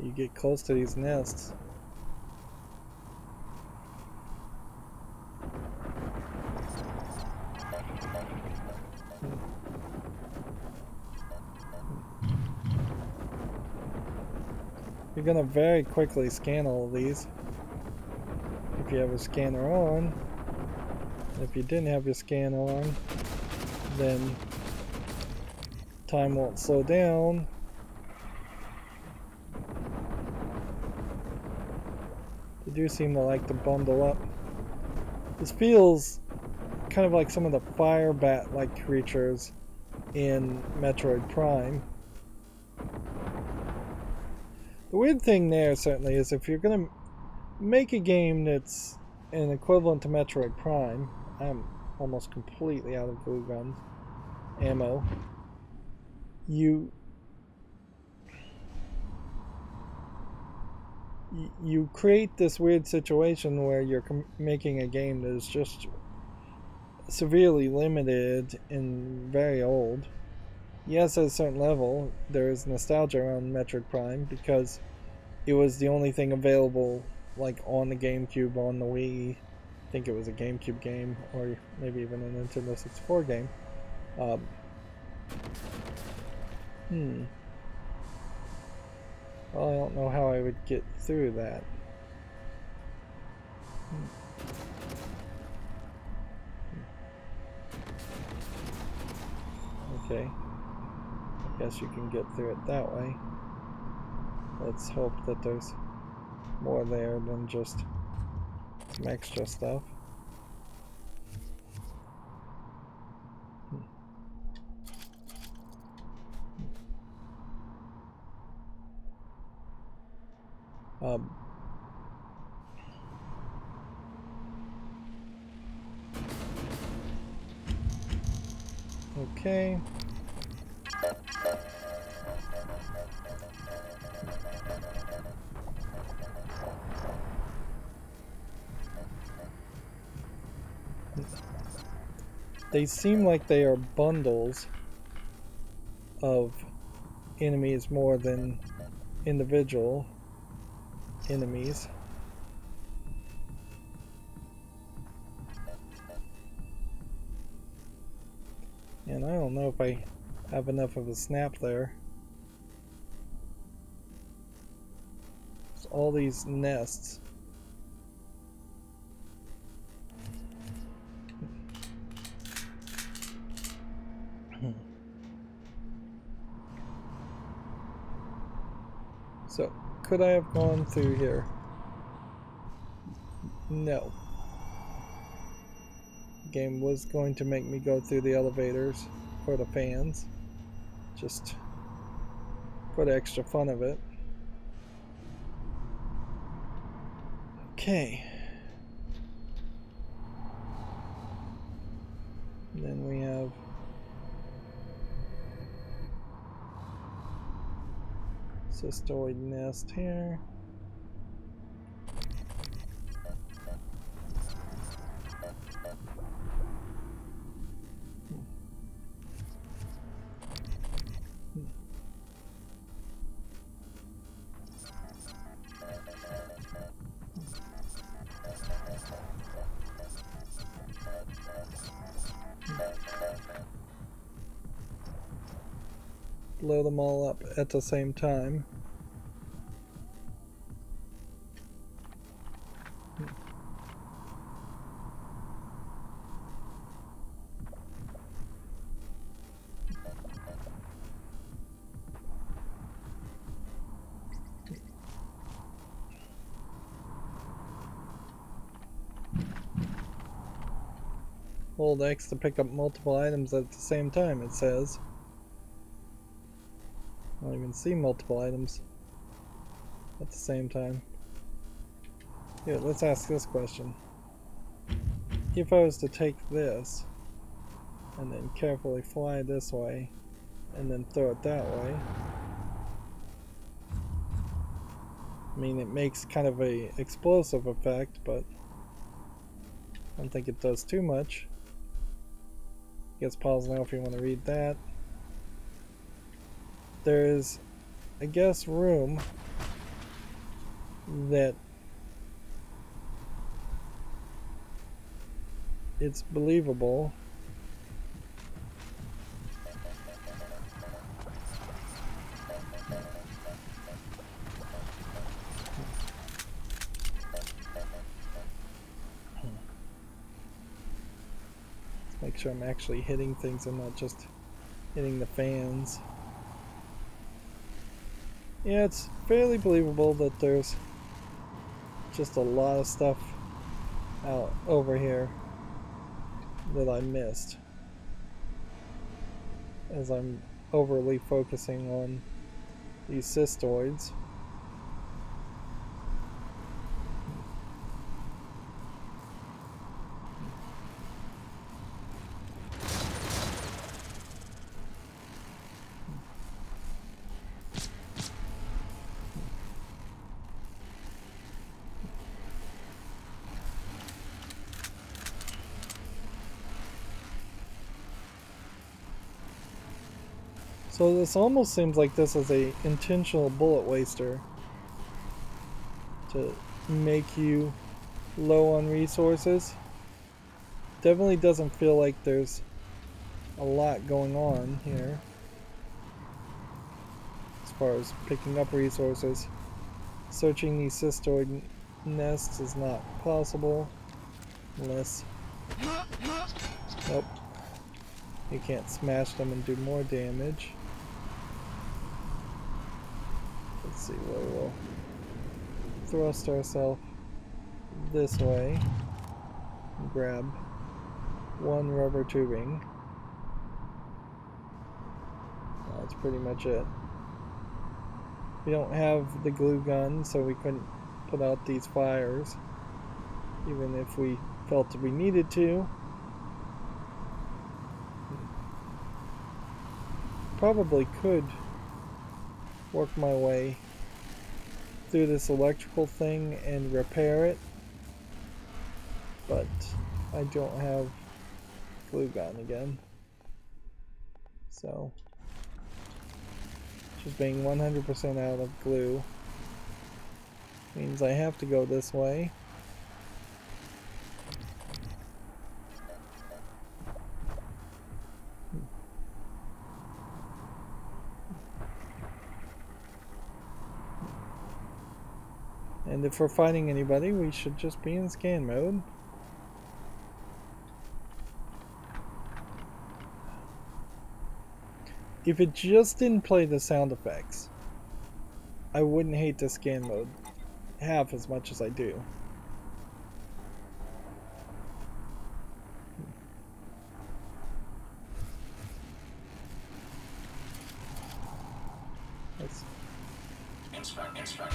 You get close to these nests. You're gonna very quickly scan all of these if you have a scanner on. If you didn't have your scanner on, then time won't slow down. They do seem to like to bundle up. This feels kind of like some of the fire bat-like creatures in Metroid Prime. The weird thing there certainly is if you're going to make a game that's an equivalent to Metroid Prime, I'm almost completely out of glue guns, ammo, you create this weird situation where you're making a game that is just severely limited and very old. Yes, at a certain level, there is nostalgia around Metroid Prime because it was the only thing available, like on the GameCube, on the Wii. I think it was a GameCube game, or maybe even a Nintendo 64 game. Well, I don't know how I would get through that. Okay. I guess you can get through it that way. Let's hope that there's more there than just some extra stuff. Okay. They seem like they are bundles of enemies more than individual enemies. And I don't know if I have enough of a snap there. There's all these nests. So, could I have gone through here? No. The game was going to make me go through the elevators for the fans. Just for the extra fun of it. Okay. And then we have cystoid nest here. Blow them all up at the same time. Hold X to pick up multiple items at the same time, it says. I don't even see multiple items at the same time. Here, let's ask this question. If I was to take this and then carefully fly this way and then throw it that way, I mean, it makes kind of a explosive effect, but I don't think it does too much. Guess pause now if you want to read that. There's, I guess, room that it's believable make sure I'm actually hitting things and not just hitting the fans. Yeah, it's fairly believable that there's just a lot of stuff out over here that I missed as I'm overly focusing on these cystoids. So this almost seems like this is a intentional bullet waster to make you low on resources. Definitely doesn't feel like there's a lot going on here as far as picking up resources. Searching these cystoid nests is not possible unless, nope, you can't smash them and do more damage. Let's see where we'll thrust ourselves this way and grab one rubber tubing. That's pretty much it. We don't have the glue gun, so we couldn't put out these fires, even if we felt that we needed to. Probably could work my way through this electrical thing and repair it, but I don't have glue gun again. So, just being 100% out of glue means I have to go this way. And if we're fighting anybody, we should just be in scan mode. If it just didn't play the sound effects, I wouldn't hate the scan mode half as much as I do. Let's Inspect.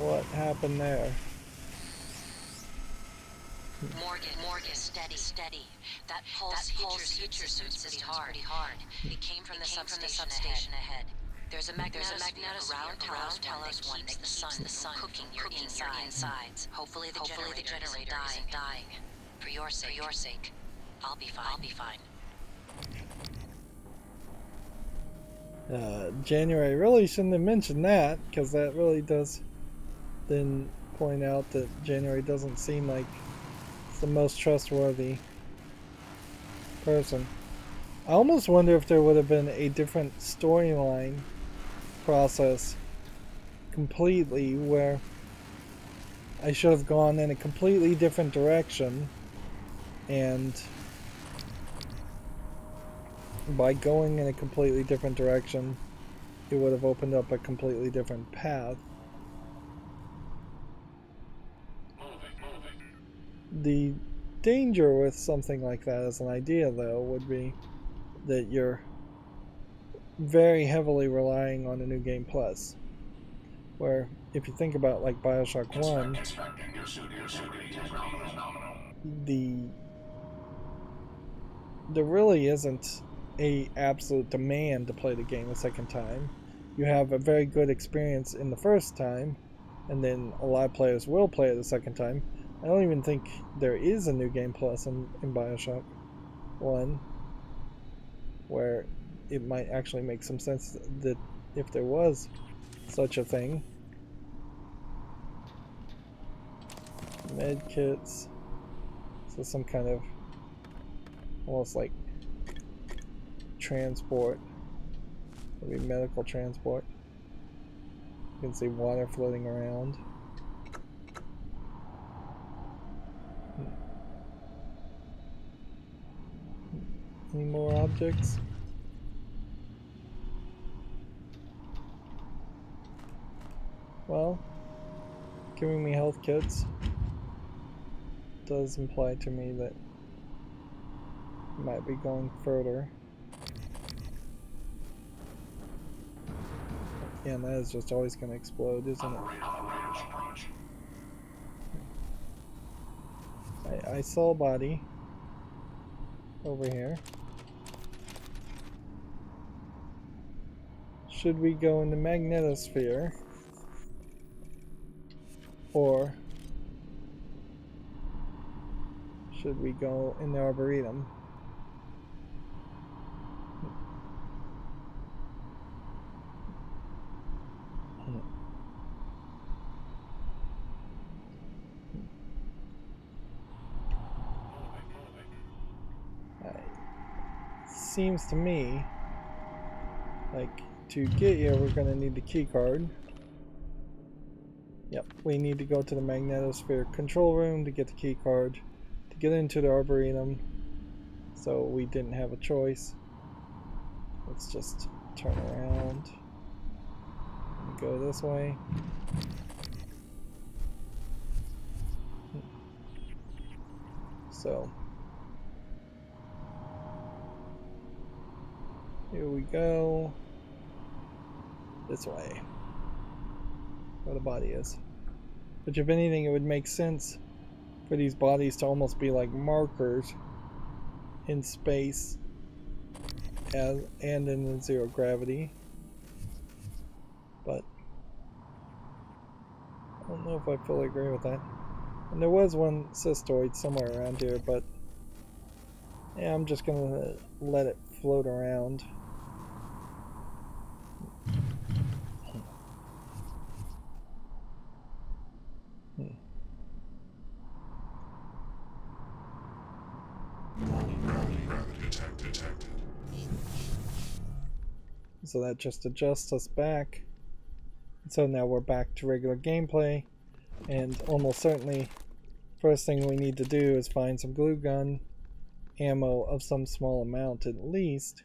what happened there? Morgan, steady. That pulse hit your suits pretty hard. It came from the substation ahead. There's a magnetic around Talos I makes the sun cooking your insides. Hopefully the generator isn't dying. For your sake, I'll be fine. January really shouldn't have mentioned that, because that really does then point out that January doesn't seem like the most trustworthy person. I almost wonder if there would have been a different storyline process completely, where I should have gone in a completely different direction, and by going in a completely different direction it would have opened up a completely different path. The danger with something like that as an idea, though, would be that you're very heavily relying on a New Game Plus. Where, if you think about like Bioshock 1, there really isn't a absolute demand to play the game a second time. You have a very good experience in the first time, and then a lot of players will play it the second time. I don't even think there is a New Game Plus in Bioshock 1, where it might actually make some sense that if there was such a thing. Med kits. So some kind of almost like transport. Maybe medical transport. You can see water floating around. Any more objects? Well, giving me health kits does imply to me that I might be going further. Yeah, and that is just always going to explode, isn't it? I saw a body over here. Should we go in the magnetosphere, or should we go in the arboretum? Seems to me like to get here we're going to need the key card. Yep, we need to go to the magnetosphere control room to get the key card to get into the arboretum, so we didn't have a choice. Let's just turn around and go this way. So here we go. This way. Where the body is. Which, if anything, it would make sense for these bodies to almost be like markers in space and in the zero gravity. But I don't know if I fully agree with that. And there was one cystoid somewhere around here, but yeah, I'm just gonna let it float around. So that just adjusts us back. So now we're back to regular gameplay, and almost certainly first thing we need to do is find some glue gun ammo of some small amount at least,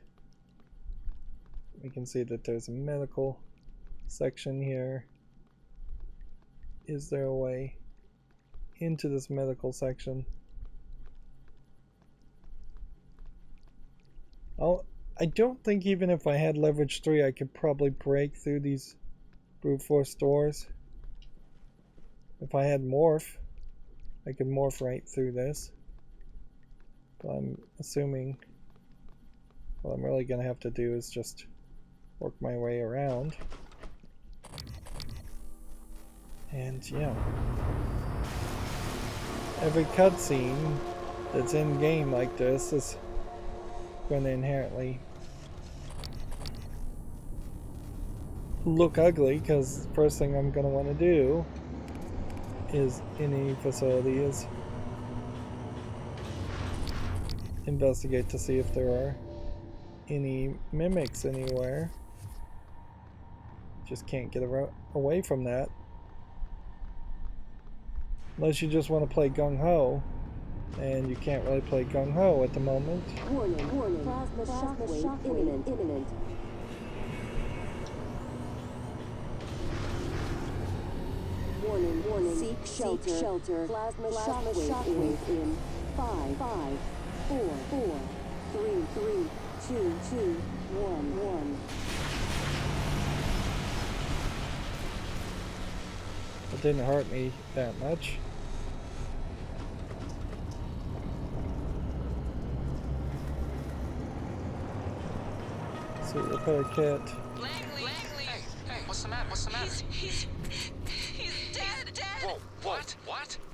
We can see that there's a medical section here. Is there a way into this medical section? Oh, I don't think even if I had leverage 3 I could probably break through these brute force doors. If I had morph, I could morph right through this. But I'm assuming what I'm really going to have to do is just work my way around. And yeah, every cutscene that's in game like this is going to inherently look ugly, because the first thing I'm going to want to do is in any facility is investigate to see if there are any mimics anywhere. Just can't get away from that. Unless you just want to play gung-ho, and you can't really play gung-ho at the moment. Warning, warning, plasma shockwave imminent, imminent. Warning, warning, seek shelter, plasma shockwave in 5, 4, 3, 2, 1. It didn't hurt me that much. Suit repair kit. Langley! Hey, what's the matter? What's the matter? He's dead. Whoa, what?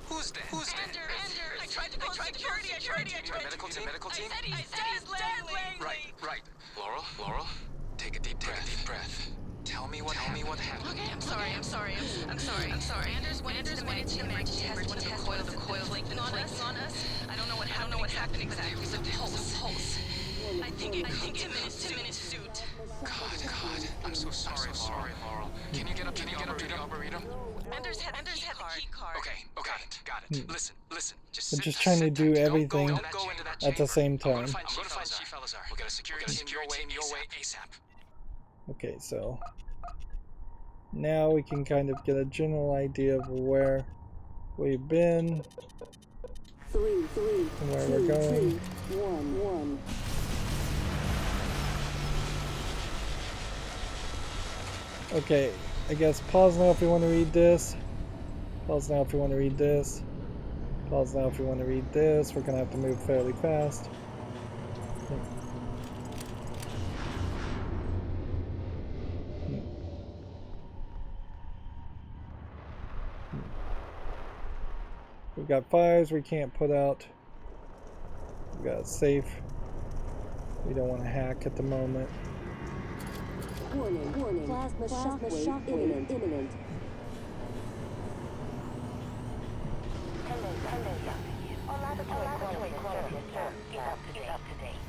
Who's dead? Anders. I tried to call security. I tried to. Medical team? I said he's dead, Langley. Right. Laurel, take a deep breath. Tell me what happened. Okay, I'm sorry. Anders went into the mag chamber to test one of the coils blinking on us. I don't know what happened exactly. It was a pulse. I think it cooked him in his suit. God, I'm so sorry, Laurel. Can you get up to the arboretum? Anders had the key card. Okay, got it. Listen. I'm just trying to do everything Don't go into that at the same I'm time. gonna find Chief Elazar. We'll get a security team your way ASAP. Okay, so now we can kind of get a general idea of where we've been 3, and where we're going. 1. Okay, I guess pause now if you want to read this. Pause now if you want to read this. Pause now if you want to read this. We're going to have to move fairly fast. We've got fires we can't put out. We've got a safe we don't want to hack at the moment. Warning, plasma shockwave imminent. Hello, Doctor. Our laboratory quality is up to date.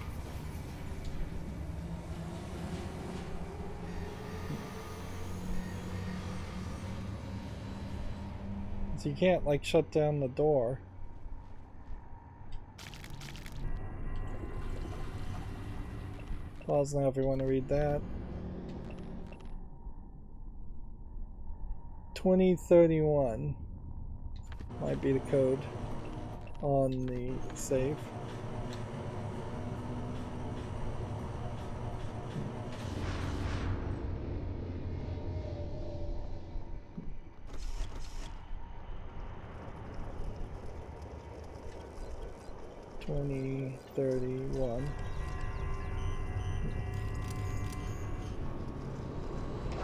So you can't like shut down the door. Pause now if you want to read that. 2031 might be the code on the safe.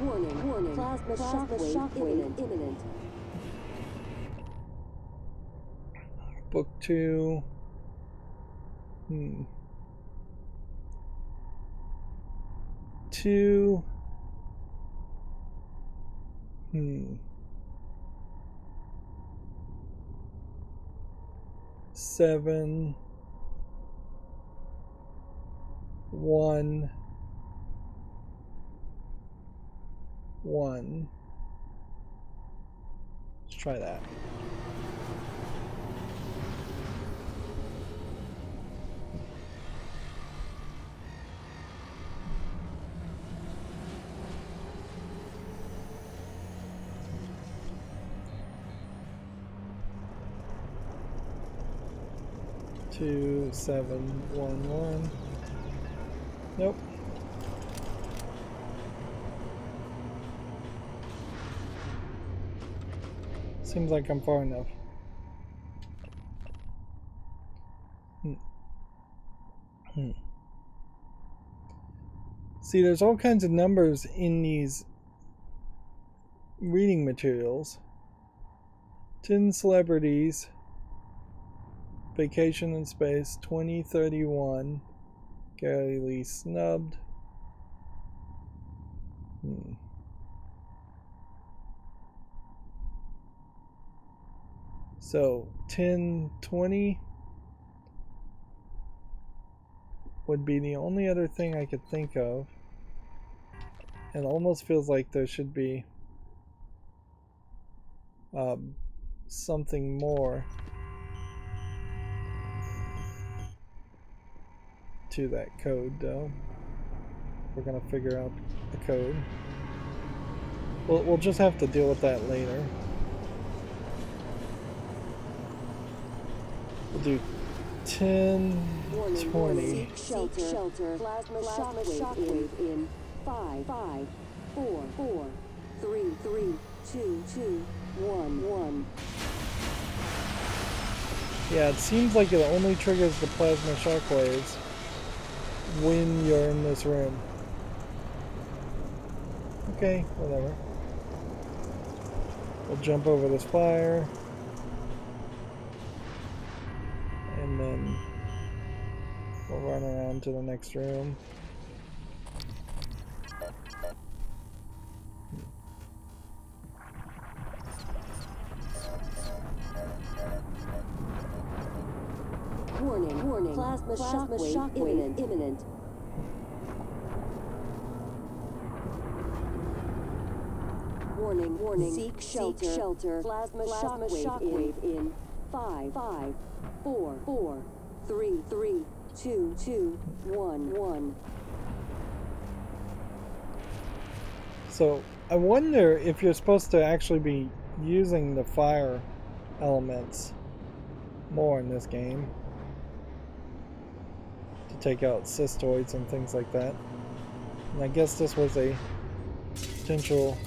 Warning, plasma shockwave imminent. Book 2. Two. 7. 1. 1. Let's try that. 2711. Nope. Seems like I'm far enough. See, there's all kinds of numbers in these reading materials. 10 celebrities. Vacation in Space 2031. Gary Lee snubbed. So 1020 would be the only other thing I could think of. It almost feels like there should be something more to that code, though. We're gonna figure out the code. We'll just have to deal with that later. We'll do 1020. Shelter. Plasma shockwave in 5, 4, 3, 2, 1. Yeah, it seems like it only triggers the plasma shockwaves when you're in this room. Okay, whatever. We'll jump over this fire. And then we'll run around to the next room. Warning. Plasma shockwave imminent. Warning. Seek shelter. Plasma shockwave in 5, 4, 3, 2, 1. So I wonder if you're supposed to actually be using the fire elements more in this game to take out cystoids and things like that. And I guess this was a potential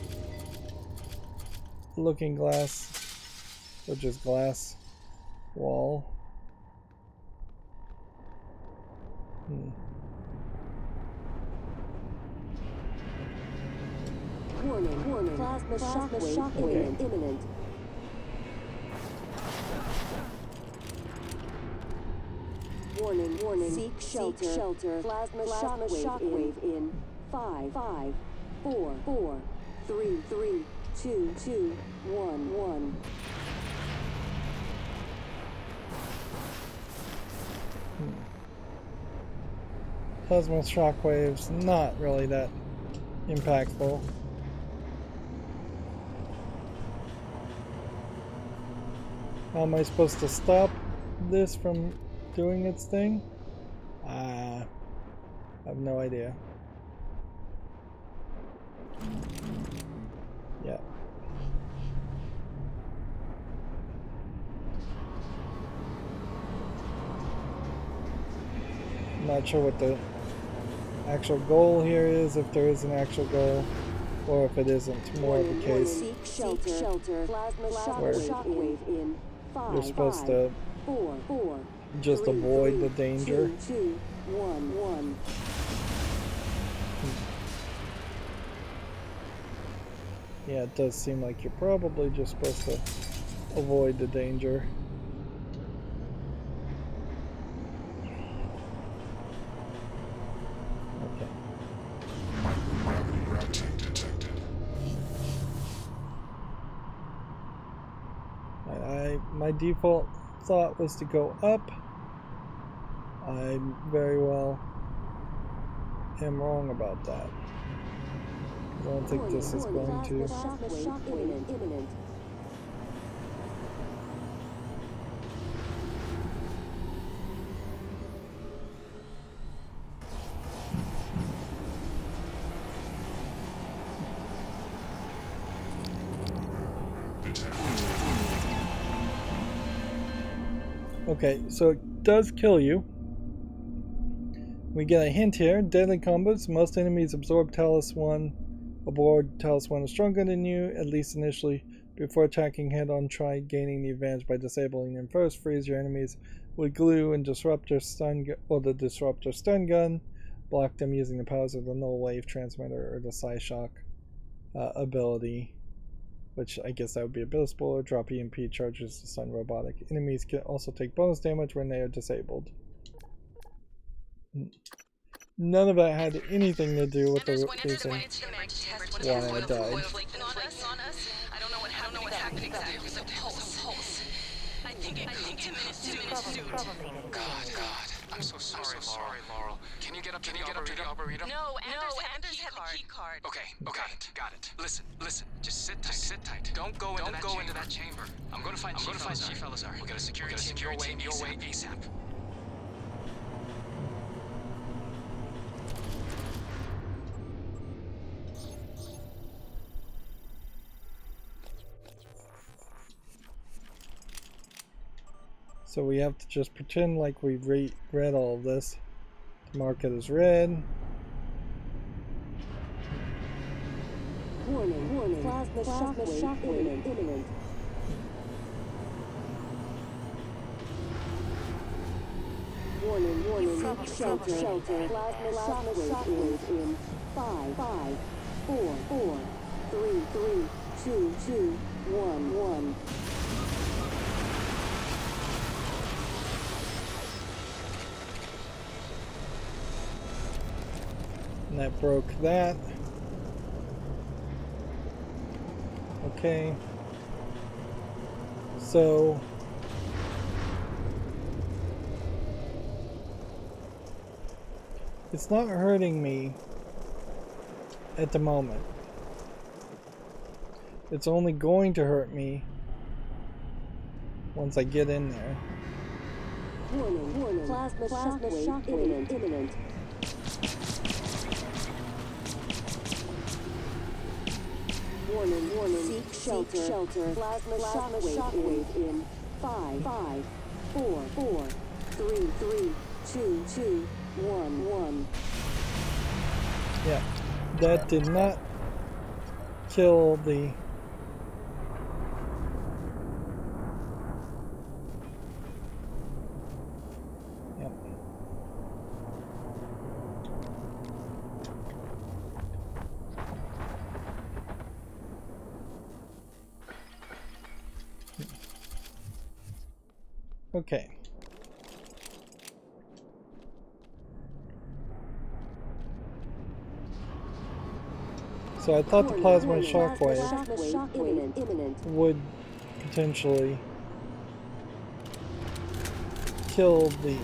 looking glass, or just glass wall. Warning. Plasma shockwave imminent. Warning. Seek shelter. Plasma shockwave in 5, 4, 3, 2, 1. Plasma shockwaves, not really that impactful. How am I supposed to stop this from doing its thing? I have no idea. Yeah. I'm not sure what the actual goal here is, if there is an actual goal, or if it isn't more of a case Seek shelter. Plasma shockwave in 5, you're supposed to 4, just 3, avoid the danger. 2, 1. Yeah, it does seem like you're probably just supposed to avoid the danger. Okay. My default thought was to go up. I very well am wrong about that. I don't think this is going to. Imminent. Okay, so it does kill you. We get a hint here. Deadly combos. Most enemies absorb Talos I aboard. Talos I is stronger than you, at least initially. Before attacking head-on, try gaining the advantage by disabling them first. Freeze your enemies with glue and disruptor stun or the disruptor stun gun. Block them using the powers of the null wave transmitter or the Psy-Shock ability, which I guess that would be a Bill Spoiler. Drop EMP charges to stun robotic. Enemies can also take bonus damage when they are disabled. None of that had anything to do with the reason why I died. I don't know what happened exactly. It was a pulse. I think it clicked 2 minutes soon. God. I'm so sorry, Laurel. Can you get up to the operator? No, Anders had the key card. Okay, got it. Listen. Just sit tight. Don't go into that chamber. I'm gonna find Chief Elazar. We'll get a security team your way ASAP. So we have to just pretend like we've read all of this. To mark it as read. Warning. Plasma shockwave imminent. Warning. Shelter. Plasma shockwave in 5, 4, 3, 2, 1. And that broke that. Okay. So it's not hurting me at the moment. It's only going to hurt me once I get in there. Warning. Plasma shockwave imminent. Warning. Seek shelter. Plasma shockwave in 5, 4, 3, 2, 1. Yeah, that did not kill the... Yep. Okay. So I thought the plasma shockwave would potentially kill the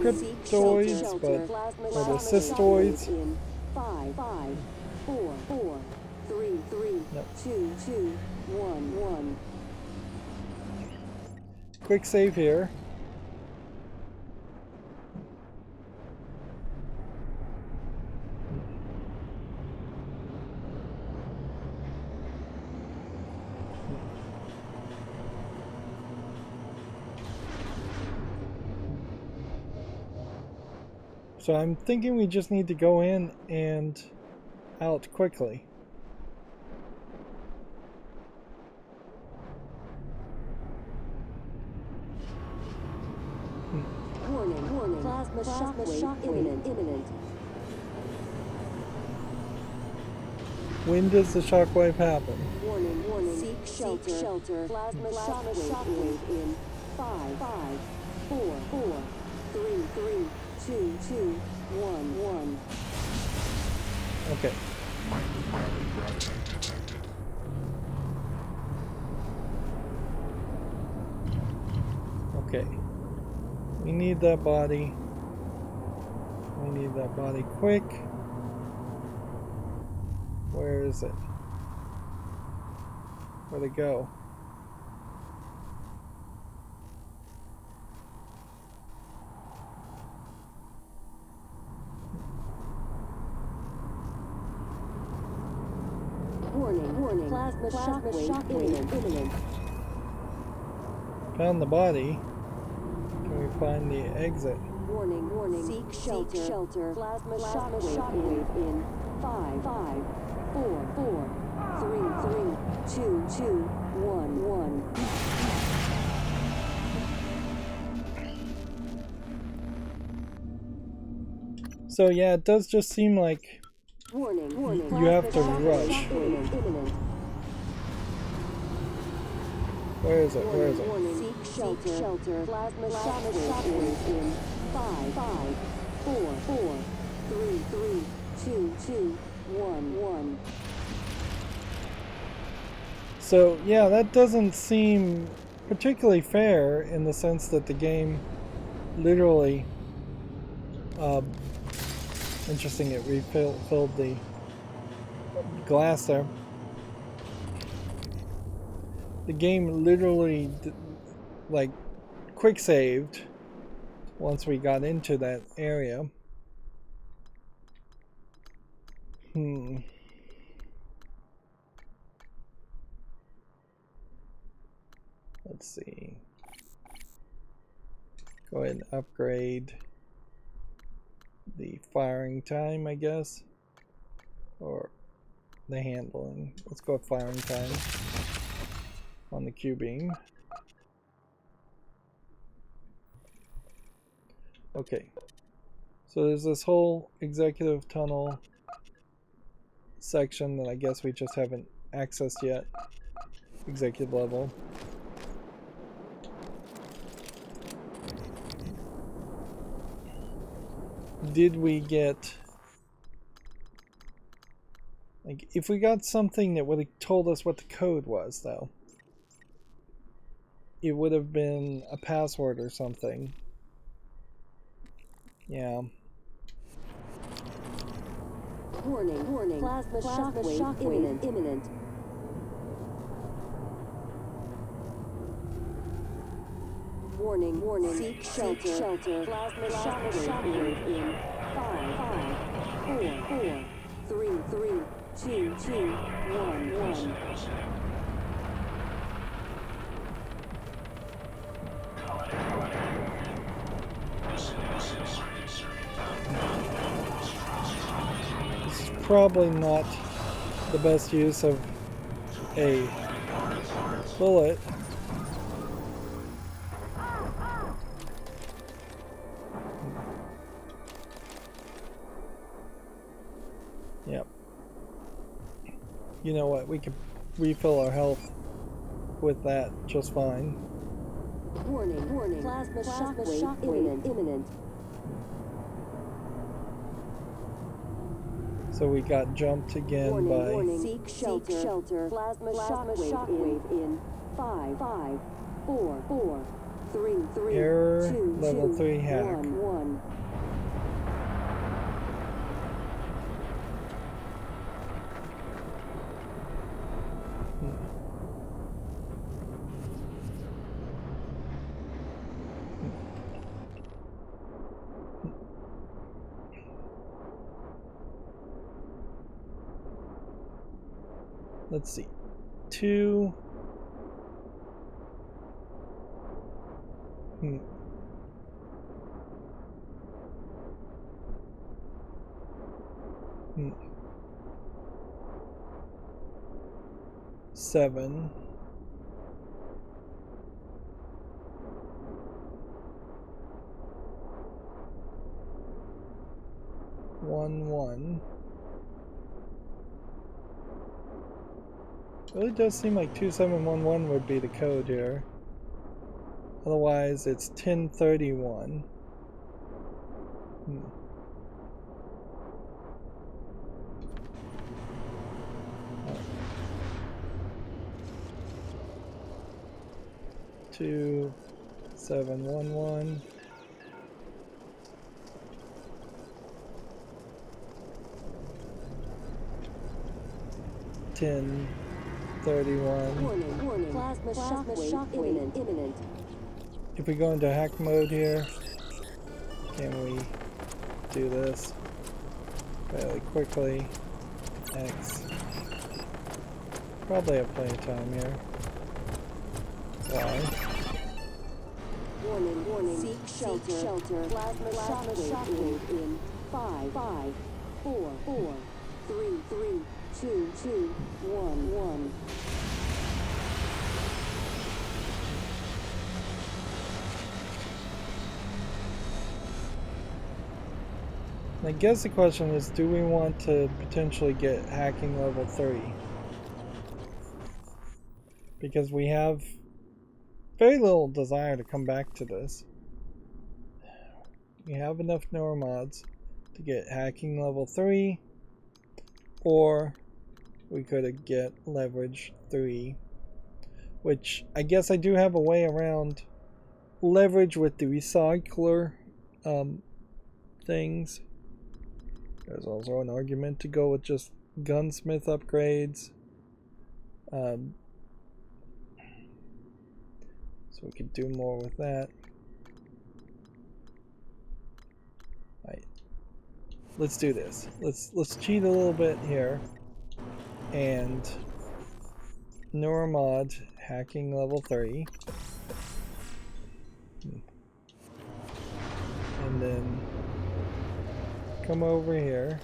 cryptoids, but or the cystoids. 5, 4, 3, Nope. 2, 1. Quick save here. So I'm thinking we just need to go in and out quickly. Warning. Plasma shockwave imminent. When does the shockwave happen? Warning. Seek shelter. Plasma shockwave in 5, 4, 3, 2, 1. Okay. Okay. We need that body. We need that body quick. Where is it? Where'd it go? Warning. Plasma shockwave imminent. Found the body. find the exit. Warning, warning. Seek shelter. Plasma shockwave in 5, 4, 3, 2, 1, 1. So yeah, it does just seem like Warning. you have to rush. Imminent. Where is it? Where is it? Seek shelter. Plasma shockwave in 5, 4, 3, 2, 1, 1. So yeah, that doesn't seem particularly fair in the sense that the game literally interesting, it refilled the glass there. The game literally like quick saved once we got into that area. Let's see. Go ahead and upgrade the firing time, I guess, or the handling. Let's go with firing time on the Q-beam. Okay, so there's this whole executive tunnel section that I guess we just haven't accessed yet. Executive level. Did we get, like, if we got something that would have told us what the code was, though, it would have been a password or something. Yeah. Warning. Plasma shockwave imminent. Warning. Seek shelter. Plasma shockwave in 5, 4, 3, 2, 1, 1. This is probably not the best use of a bullet. Yep. You know what? We could refill our health with that just fine. Warning. Plasma shockwave imminent. So we got jumped again by... Seek shelter. Plasma shockwave in 5, 4, 3, Error 2, level 3 hack. 1. Let's see. 2. Seven. 1. It really does seem like 2711 would be the code here. Otherwise, it's 1031. 2711. Warning. Plasma shockwave imminent. If we go into hack mode here, can we do this fairly quickly? X. Probably have plenty of time here. Y. Warning. Seek shelter. Plasma shockwave in 5, 4, 3, 2, 1. I guess the question is, do we want to potentially get hacking level 3? Because we have very little desire to come back to this. We have enough neuromods to get hacking level 3, or we could get leverage 3, which I guess I do have a way around leverage with the recycler things. There's also an argument to go with just gunsmith upgrades. So we could do more with that. Alright. Let's do this. Let's cheat a little bit here. And neuromod hacking level 3. And then come over here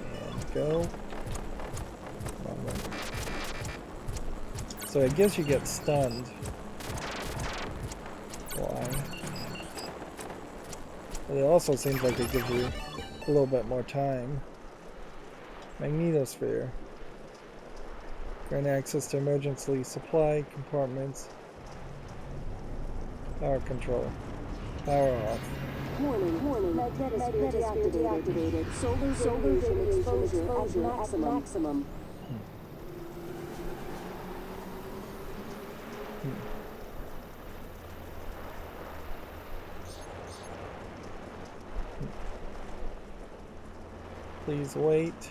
and go. So I guess you get stunned. Why? But it also seems like it gives you a little bit more time. Magnetosphere. Grant access to emergency supply compartments. Power control. Power off. Warning. Magnetosphere deactivated. Solar radiation exposure at maximum. Please wait.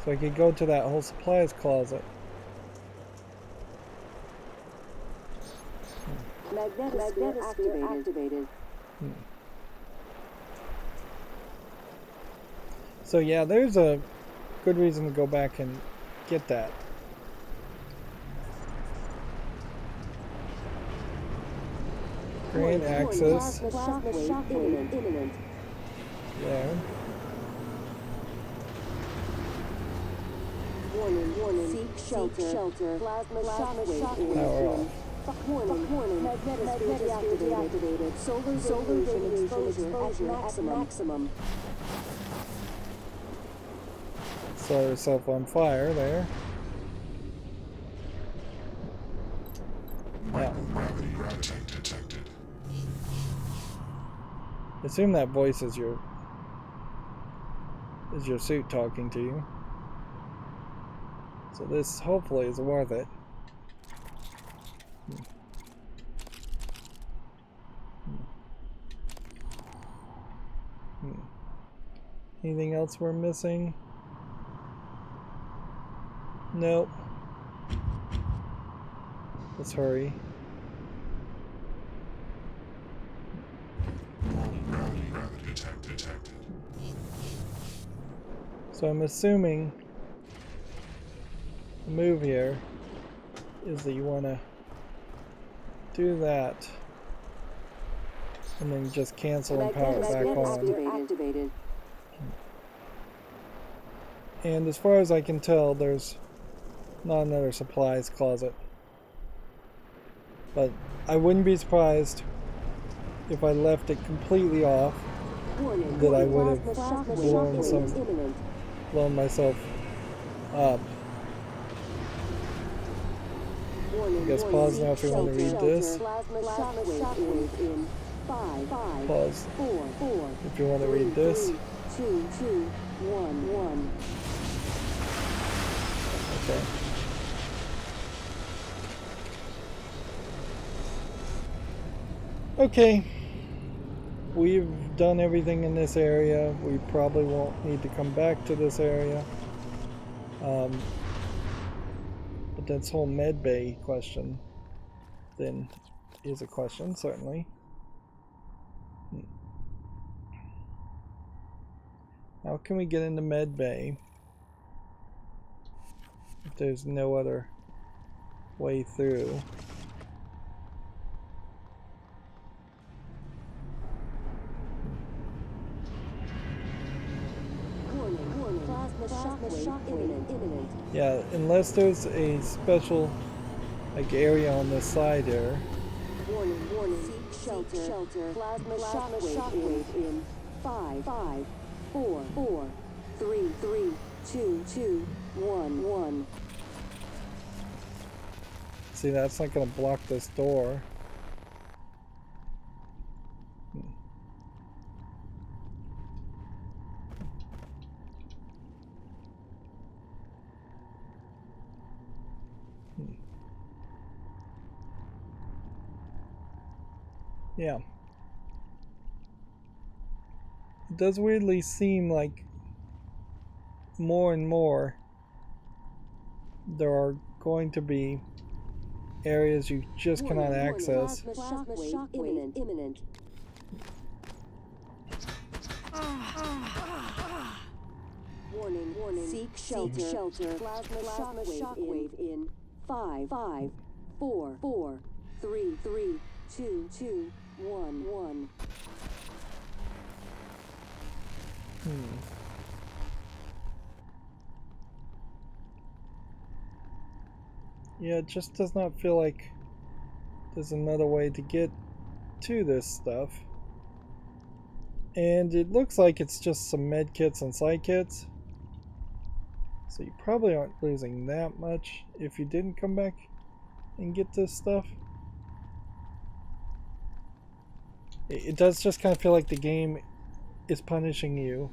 So I could go to that whole supplies closet. Magnetosphere activated. So yeah, there's a good reason to go back and get that. Grant access Shockwave imminent. there. Warning. Seek shelter. Plasma shockwave Power off. Warning. Magnetosphere deactivated. Solar radiation exposure at maximum. Set herself on fire there. Now, assume that voice is your suit talking to you. So this hopefully is worth it. Anything else we're missing? Nope. Let's hurry. So I'm assuming the move here is that you want to do that and then just cancel and power it back on. Activated. And as far as I can tell, there's not another supplies closet. But I wouldn't be surprised if I left it completely off, that I would have blown myself up. I guess pause now if you want to read this. Pause if you want to read this. 2, 1. Okay. Okay. We've done everything in this area. We probably won't need to come back to this area. But this whole med bay question then is a question, certainly. How can we get into med bay? if there's no other way through. Warning. Plasma shockwave imminent. Yeah, unless there's a special like area on this side here. Warning. Seek shelter. Plasma shockwave in 5, 4, 3, 2, 1. See, that's not going to block this door. Yeah. It does weirdly seem like more and more there are going to be areas you just cannot access. Plasma shockwave imminent. Warning. Seek shelter. Plasma shockwave in 5, 4, 3, 2, 1. Yeah, it just does not feel like there's another way to get to this stuff. And it looks like it's just some med kits and psych kits. So you probably aren't losing that much if you didn't come back and get this stuff. It does just kind of feel like the game is punishing you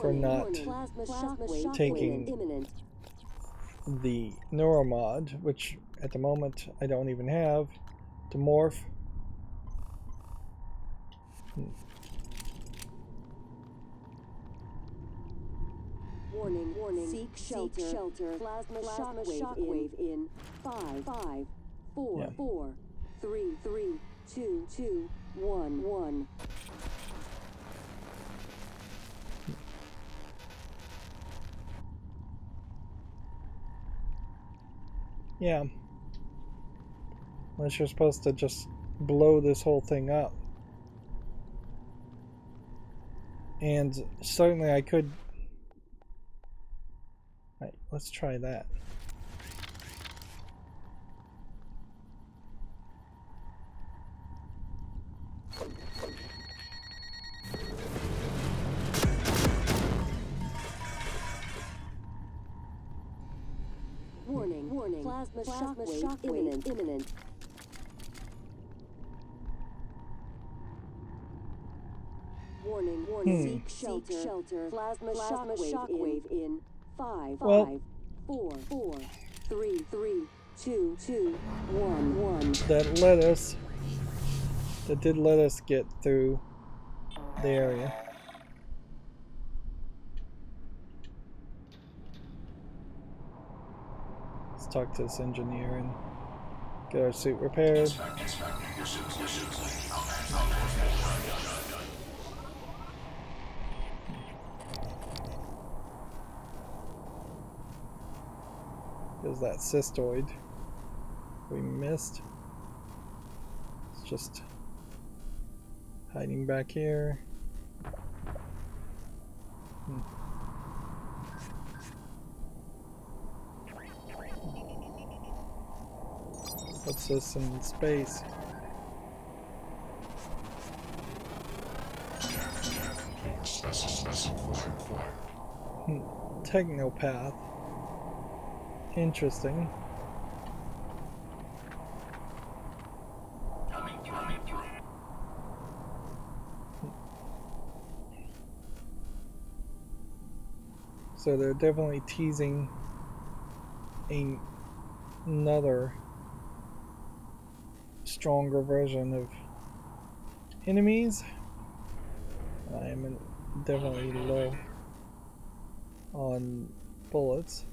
for not taking the neuromod, which at the moment I don't even have, to morph. Warning. Seek shelter. Plasma shockwave in 5, 4, 3, 2, 1. Yeah. Unless you're supposed to just blow this whole thing up. And certainly I could... Right, let's try that. Warning. Plasma shockwave imminent. Warning. Seek shelter. Plasma shockwave in 5, 4, 3, 2, 1. That did let us get through the area. Let's talk to this engineer and get our suit repaired. There's that cystoid we missed. It's just hiding back here. What's this in space? Technopath. Interesting. So they're definitely teasing another stronger version of enemies. I am definitely low on bullets.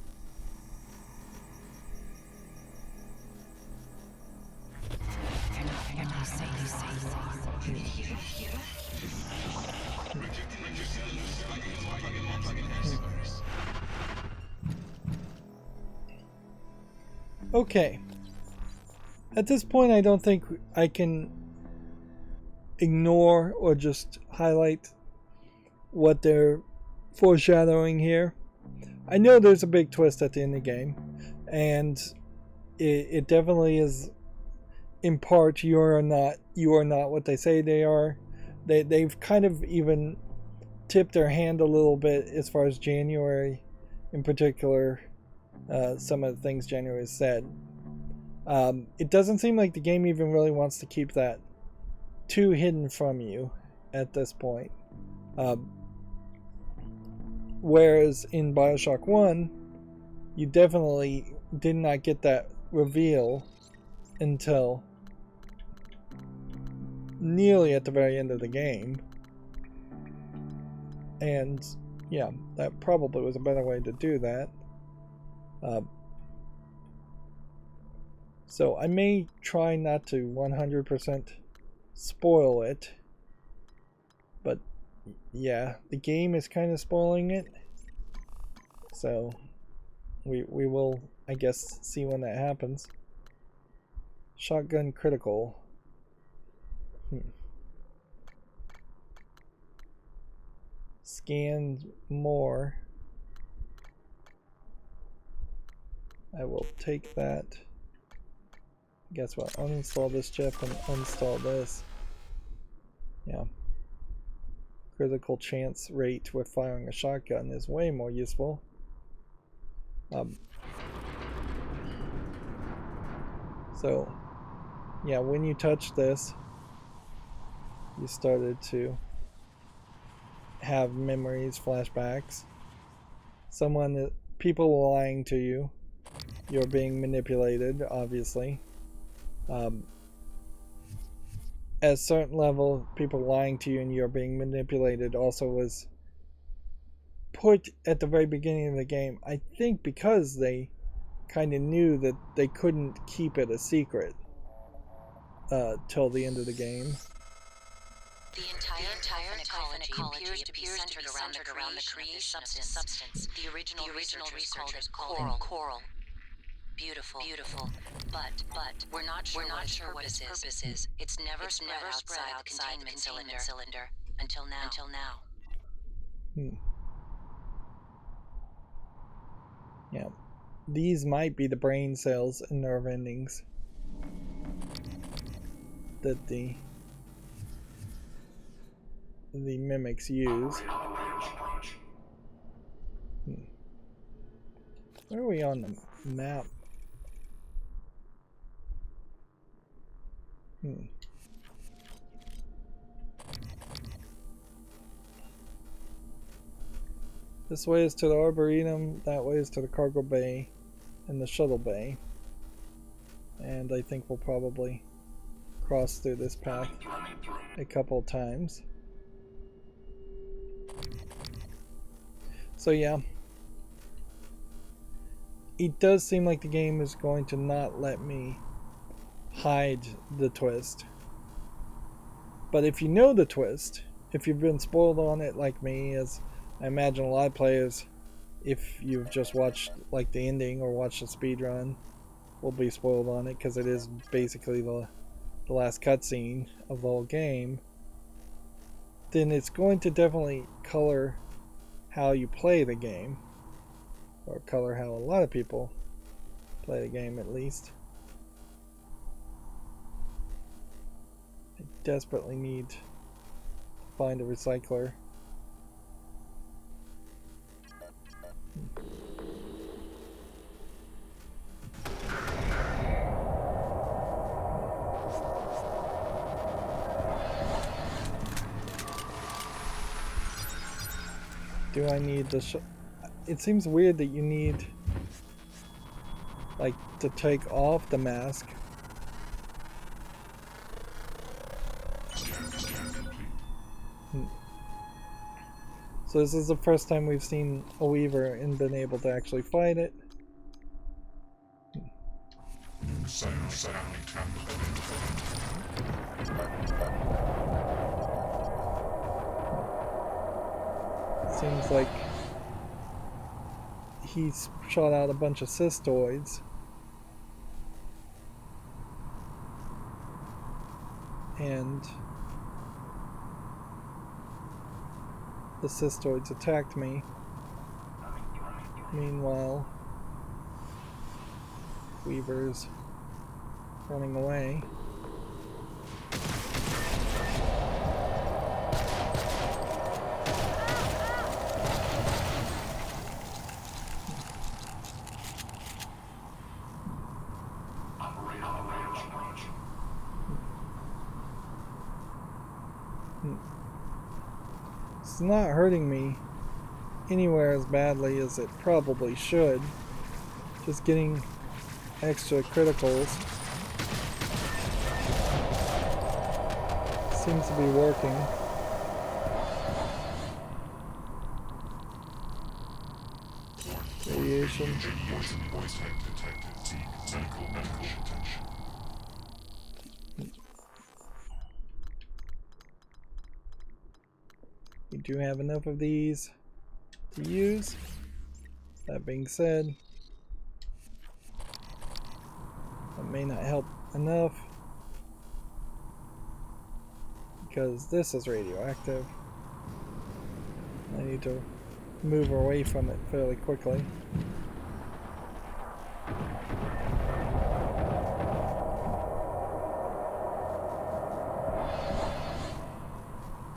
Okay. At this point, I don't think I can ignore or just highlight what they're foreshadowing here. I know there's a big twist at the end of the game, and it definitely is. In part, you are not what they say they are. They've kind of even tipped their hand a little bit as far as January, in particular. Some of the things January said. It doesn't seem like the game even really wants to keep that too hidden from you at this point. Whereas in Bioshock 1, you definitely did not get that reveal until nearly at the very end of the game. And yeah, that probably was a better way to do that. So I may try not to 100% spoil it, but yeah, the game is kind of spoiling it. So we will, I guess, see when that happens. Shotgun critical. Scan more. I will take that. Guess what? Uninstall this chip and uninstall this. Yeah. Critical chance rate with firing a shotgun is way more useful. So, yeah, when you touch this, you started to have memories, flashbacks. People were lying to you. You're being manipulated, obviously. At a certain level, people lying to you and you're being manipulated also was put at the very beginning of the game, I think because they kind of knew that they couldn't keep it a secret till the end of the game. The entire ecology appears to be centered around the creation of this substance. The original researchers called it coral. Beautiful. But we're not sure what its purpose is. It's never spread outside the containment cylinder until now. Yeah. These might be the brain cells and nerve endings that the mimics use. Where are we on the map? This way is to the Arboretum, that way is to the cargo bay and the shuttle bay. And I think we'll probably cross through this path a couple times. So yeah, it does seem like the game is going to not let me hide the twist. But if you know the twist, if you've been spoiled on it like me, as I imagine a lot of players, if you've just watched like the ending or watched the speedrun, will be spoiled on it because it is basically the last cutscene of the whole game, then it's going to definitely color how you play the game, or color how a lot of people play the game at least. I desperately need to find a recycler. Do I need the it seems weird that you need like to take off the mask. So this is the first time we've seen a Weaver and been able to actually fight it. Seems like he's shot out a bunch of cystoids. and the cystoids attacked me. Meanwhile, Weaver's running away. It's not hurting me anywhere as badly as it probably should. Just getting extra criticals seems to be working. Radiation. We do have enough of these to use. That being said, that may not help enough because this is radioactive. I need to move away from it fairly quickly.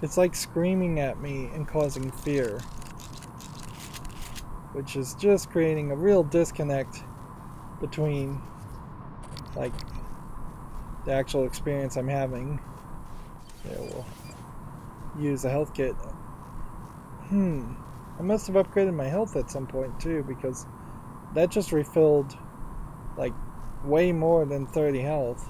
It's like screaming at me and causing fear, which is just creating a real disconnect between like the actual experience I'm having. Yeah, we'll use a health kit. I must have upgraded my health at some point too, because that just refilled like way more than 30 health.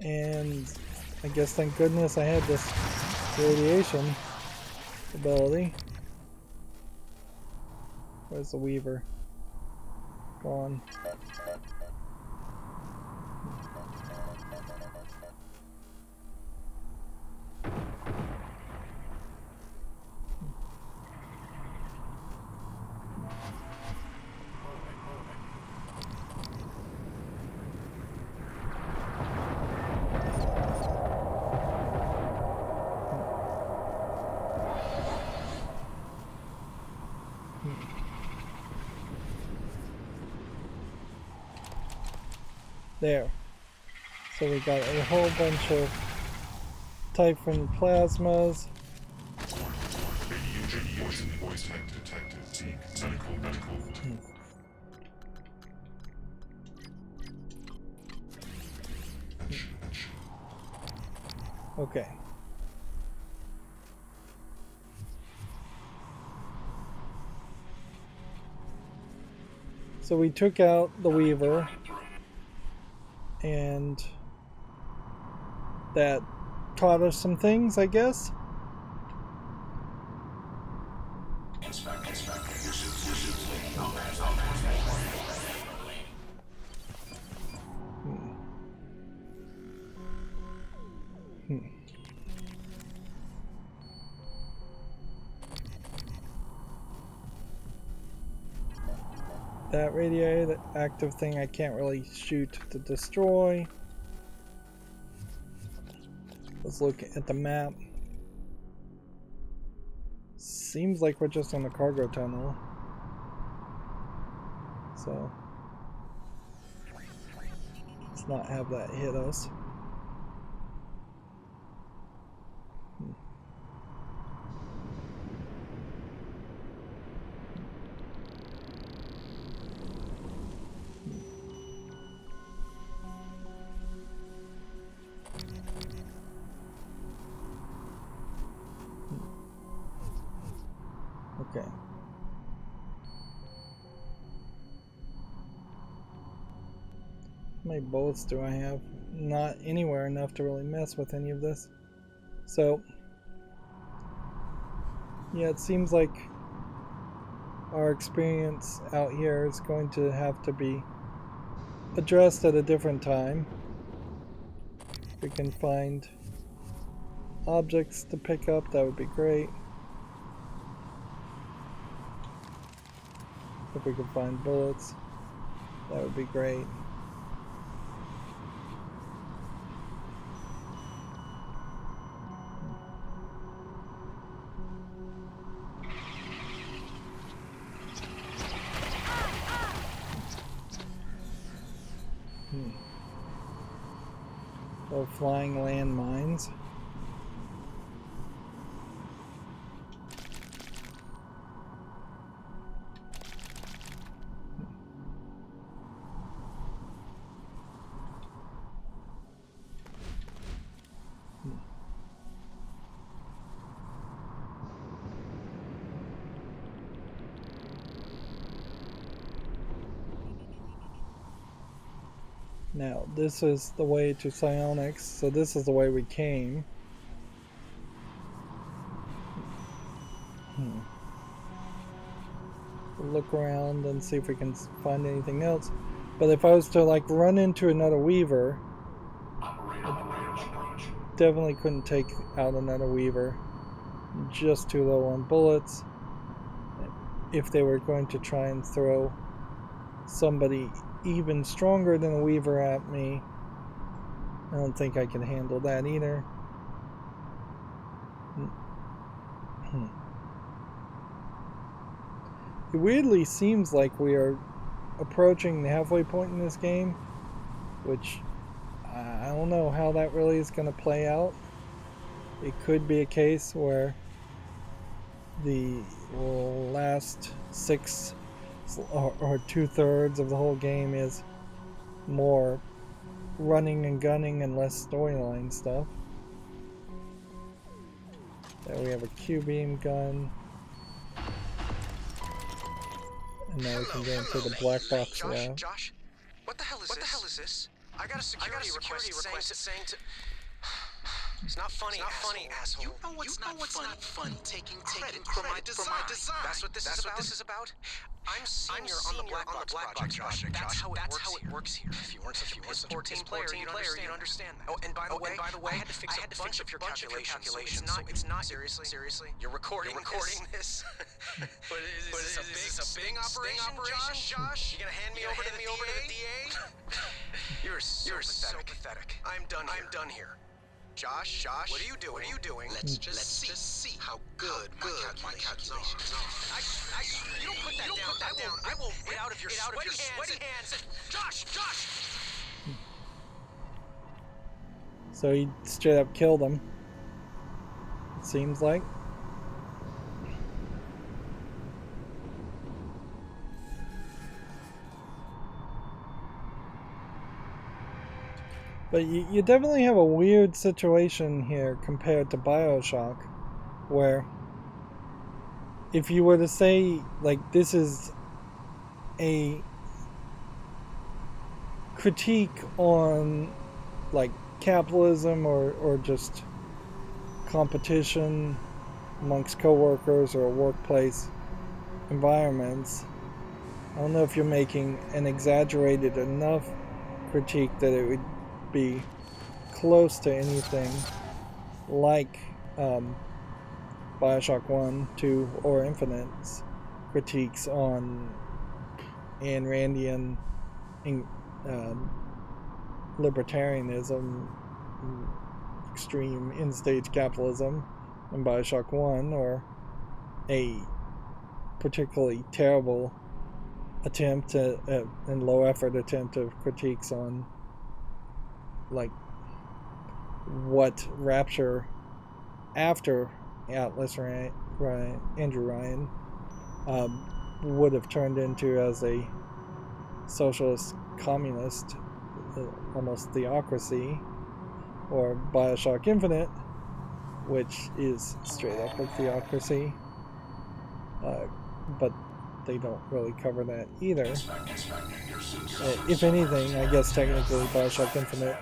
And I guess thank goodness I had this radiation ability. Where's the Weaver? Gone. There. So we got a whole bunch of Typhon plasmas. Okay. So we took out the Weaver, and that taught us some things, I guess. That radioactive thing I can't really shoot to destroy. Let's look at the map. Seems like we're just on the cargo tunnel. So let's not have that hit us. Okay. How many bullets do I have? Not anywhere enough to really mess with any of this. So, yeah, it seems like our experience out here is going to have to be addressed at a different time. If we can find objects to pick up, that would be great. If we could find bullets, that would be great. Oh, flying landmines. Now, this is the way to psionics, so this is the way we came. Look around and see if we can find anything else. But if I was to like run into another Weaver, definitely couldn't take out another Weaver. Just too low on bullets. If they were going to try and throw somebody even stronger than a Weaver at me, I don't think I can handle that either. It weirdly seems like we are approaching the halfway point in this game, which I don't know how that really is going to play out. It could be a case where the last 6 or 2/3 of the whole game is more running and gunning and less storyline stuff. There we have a Q-beam gun. And now we can get into the black box route. Josh, what the hell is this? I got a security request saying to... It's not funny, asshole. You know what's not fun? Taking credit for my design. That's what this is about? I'm senior on the Black Box project, Josh. That's how it works here. If you weren't such a piss player, you'd understand that. Oh, and by the way, I had to fix a bunch of your calculations. So it's not seriously. You're recording this. But is this a big operation, Josh? You gonna hand me over to the DA? You're so pathetic. I'm done here. Josh, what are you doing? Let's just see how good my calculations are. You don't put that down. I will get out of your sweaty hands. Josh! So he straight up killed him, it seems like. But you definitely have a weird situation here compared to BioShock, where if you were to say, like, this is a critique on, like, capitalism or just competition amongst coworkers or workplace environments, I don't know if you're making an exaggerated enough critique that it would be close to anything like BioShock 1, 2, or Infinite's critiques on Ayn Randian libertarianism, extreme in-stage capitalism in BioShock 1, or a particularly terrible attempt and low-effort attempt of critiques on, like, what Rapture after Atlas Andrew Ryan would have turned into as a socialist communist almost theocracy, or BioShock Infinite, which is straight up a theocracy, but they don't really cover that either. If anything, I guess technically Bioshock Infinite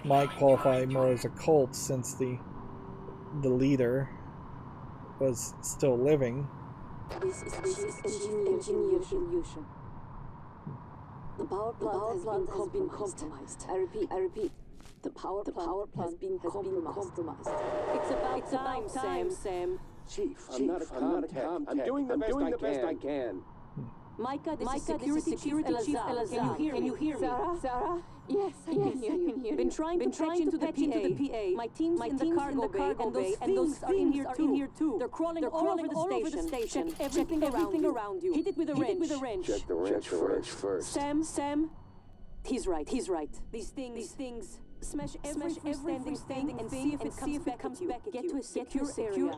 might qualify more as a cult since the leader was still living. This is chief engineer solution. The power plant has been compromised. I repeat. The power plant has been compromised. It's about time, Sam. Chief, I'm not a contact. I'm doing the best I can. Micah, this is security chief Elazar. Can you hear me? Sarah? Yes, I can hear you. Been trying to patch into the PA. My team's in the cargo bay, and those are in here too. They're crawling all over the station. Check everything around you. Hit it with a wrench. Check the wrench first. Sam. He's right. These things. Smash every standing and see if it comes back at you. Get to a secure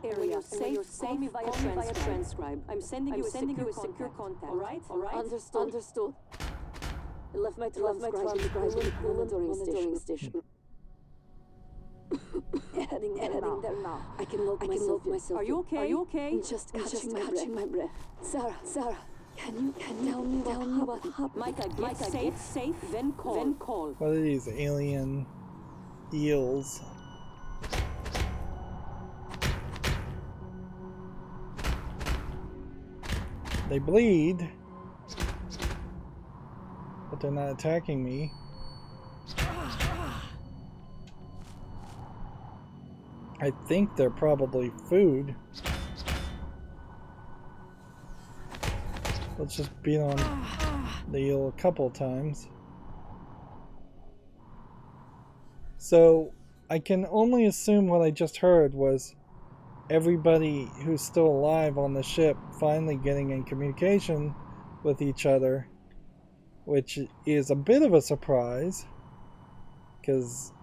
area. Safe. Call me via transcribe. I'm sending you a secure contact. All right? Understood. I left my transcribe in the monitoring station. Heading there now. I can lock myself. Are you okay? I'm just catching my breath. Sarah. Can you tell me what happened? Micah, get safe, then call. What are these alien eels? They bleed, but they're not attacking me. I think they're probably food. Let's just beat on the eel a couple times. So I can only assume what I just heard was everybody who's still alive on the ship finally getting in communication with each other, which is a bit of a surprise because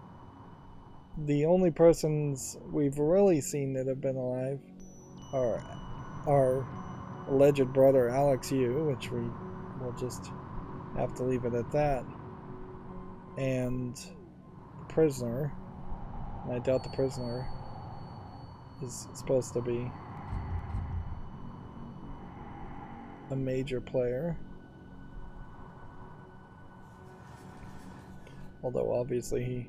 the only persons we've really seen that have been alive are our alleged brother Alex Yu, which we will just have to leave it at that, and the prisoner. And I doubt the prisoner is supposed to be a major player, although obviously he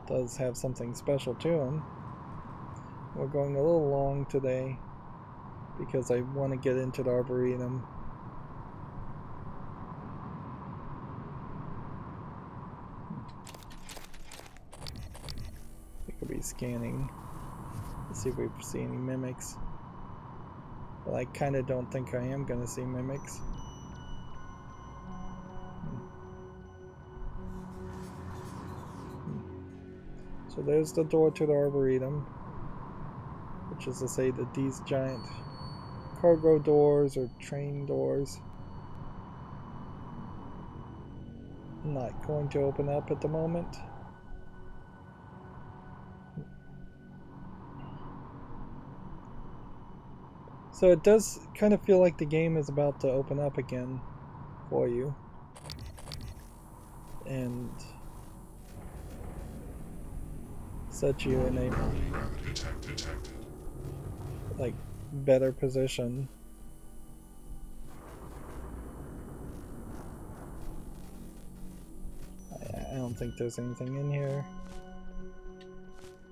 does have something special to him. We're going a little long today because I want to get into the Arboretum. We could be scanning to see if we see any mimics. But I kind of don't think I am going to see mimics. So there's the door to the Arboretum, which is to say that these giant cargo doors or train doors not going to open up at the moment. So it does kind of feel like the game is about to open up again for you, and set you in a like better position. I don't think there's anything in here.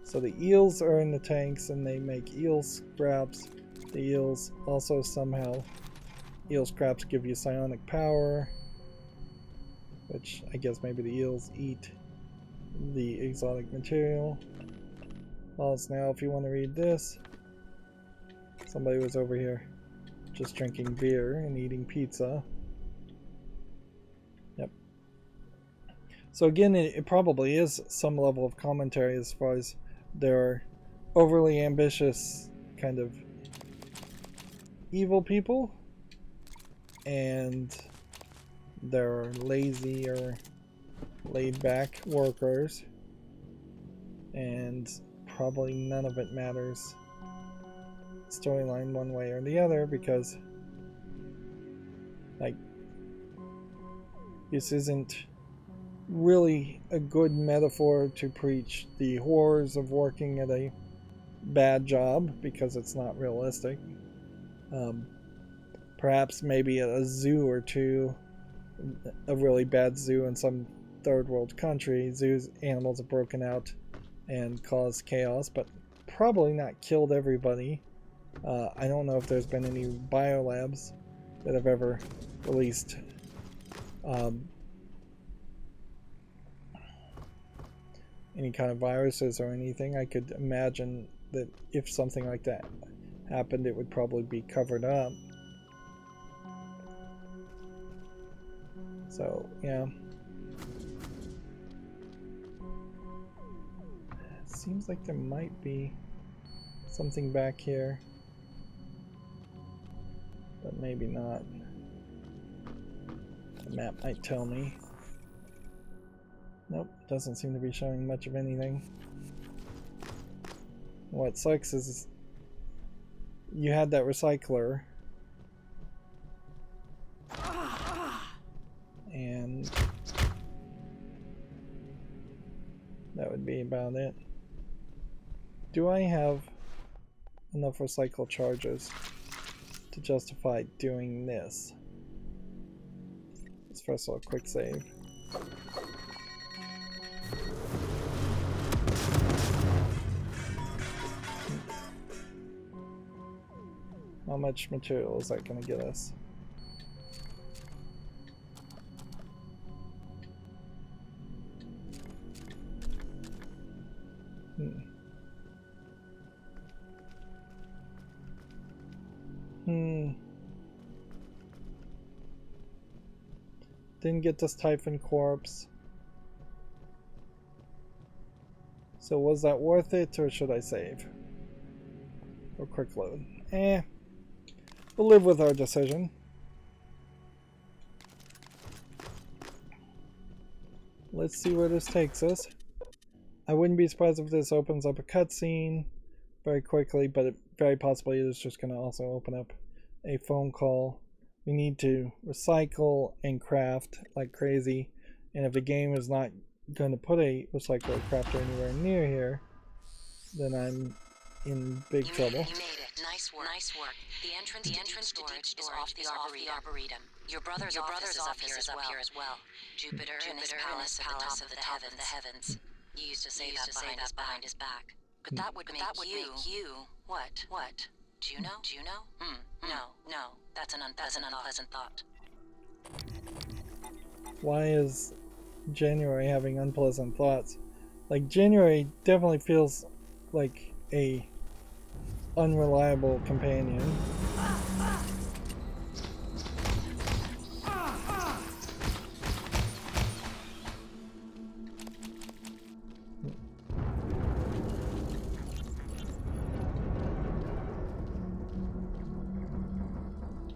So the eels are in the tanks and they make eel scraps. The eels also somehow, eel scraps give you psionic power, which I guess maybe the eels eat the exotic material. Pause now if you want to read this. Somebody was over here just drinking beer and eating pizza. Yep. So again, it probably is some level of commentary as far as their overly ambitious kind of evil people and their lazy or laid-back workers, and probably none of it matters storyline one way or the other, because like this isn't really a good metaphor to preach the horrors of working at a bad job, because it's not realistic. Perhaps maybe a zoo or two, a really bad zoo in some third world country. Zoos, animals have broken out and caused chaos, but probably not killed everybody. I don't know if there's been any biolabs that have ever released any kind of viruses or anything. I could imagine that if something like that happened, it would probably be covered up. So, yeah. It seems like there might be something back here, but maybe not. The map might tell me. Nope, doesn't seem to be showing much of anything. What sucks is you had that recycler, and that would be about it. Do I have enough recycle charges to justify doing this? Let's first of all quick save. How much material is that going to get us? Didn't get this Typhon corpse. So was that worth it, or should I save? Or quick load? We'll live with our decision. Let's see where this takes us. I wouldn't be surprised if this opens up a cutscene very quickly, but it very possibly is just going to also open up a phone call. We need to recycle and craft like crazy, and if the game is not going to put a recycler crafter anywhere near here, then I'm in big trouble. You made it. Nice work. Nice work. The entrance to storage is off the Arboretum. Your brother's office is up here as well. Jupiter and his palace at the top of the heavens. You used to say that behind his back. But that would make you what? What? Juno? No. That's an unpleasant thought. Why is January having unpleasant thoughts? Like, January definitely feels like a unreliable companion.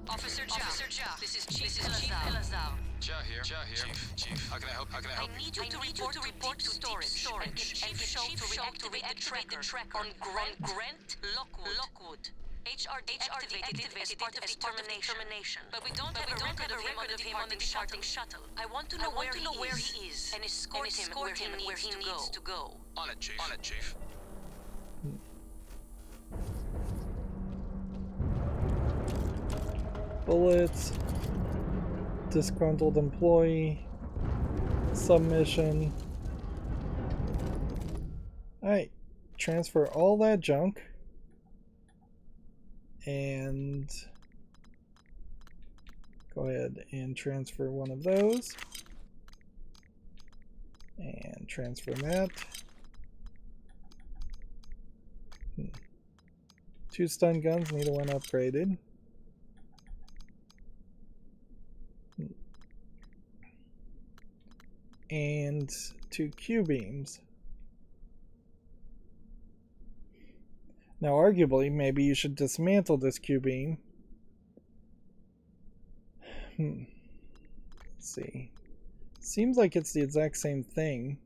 Officer Ja, this is Chief Elazar. Ja here. Chief. How can I help? I need you to report to storage and get Chief Shaw to reactivate the tracker on Grant Lockwood. HR deactivated it as part of determination. But we don't have a record of him on the departing shuttle. I want to know where he is and escort him where he needs to go. On it, Chief. Bullets, disgruntled employee, submission. Alright, transfer all that junk and go ahead and transfer one of those and transfer that. 2 stun guns, neither one upgraded. And 2 Q-beams. Now arguably, maybe you should dismantle this Q-beam. Let's see. Seems like it's the exact same thing.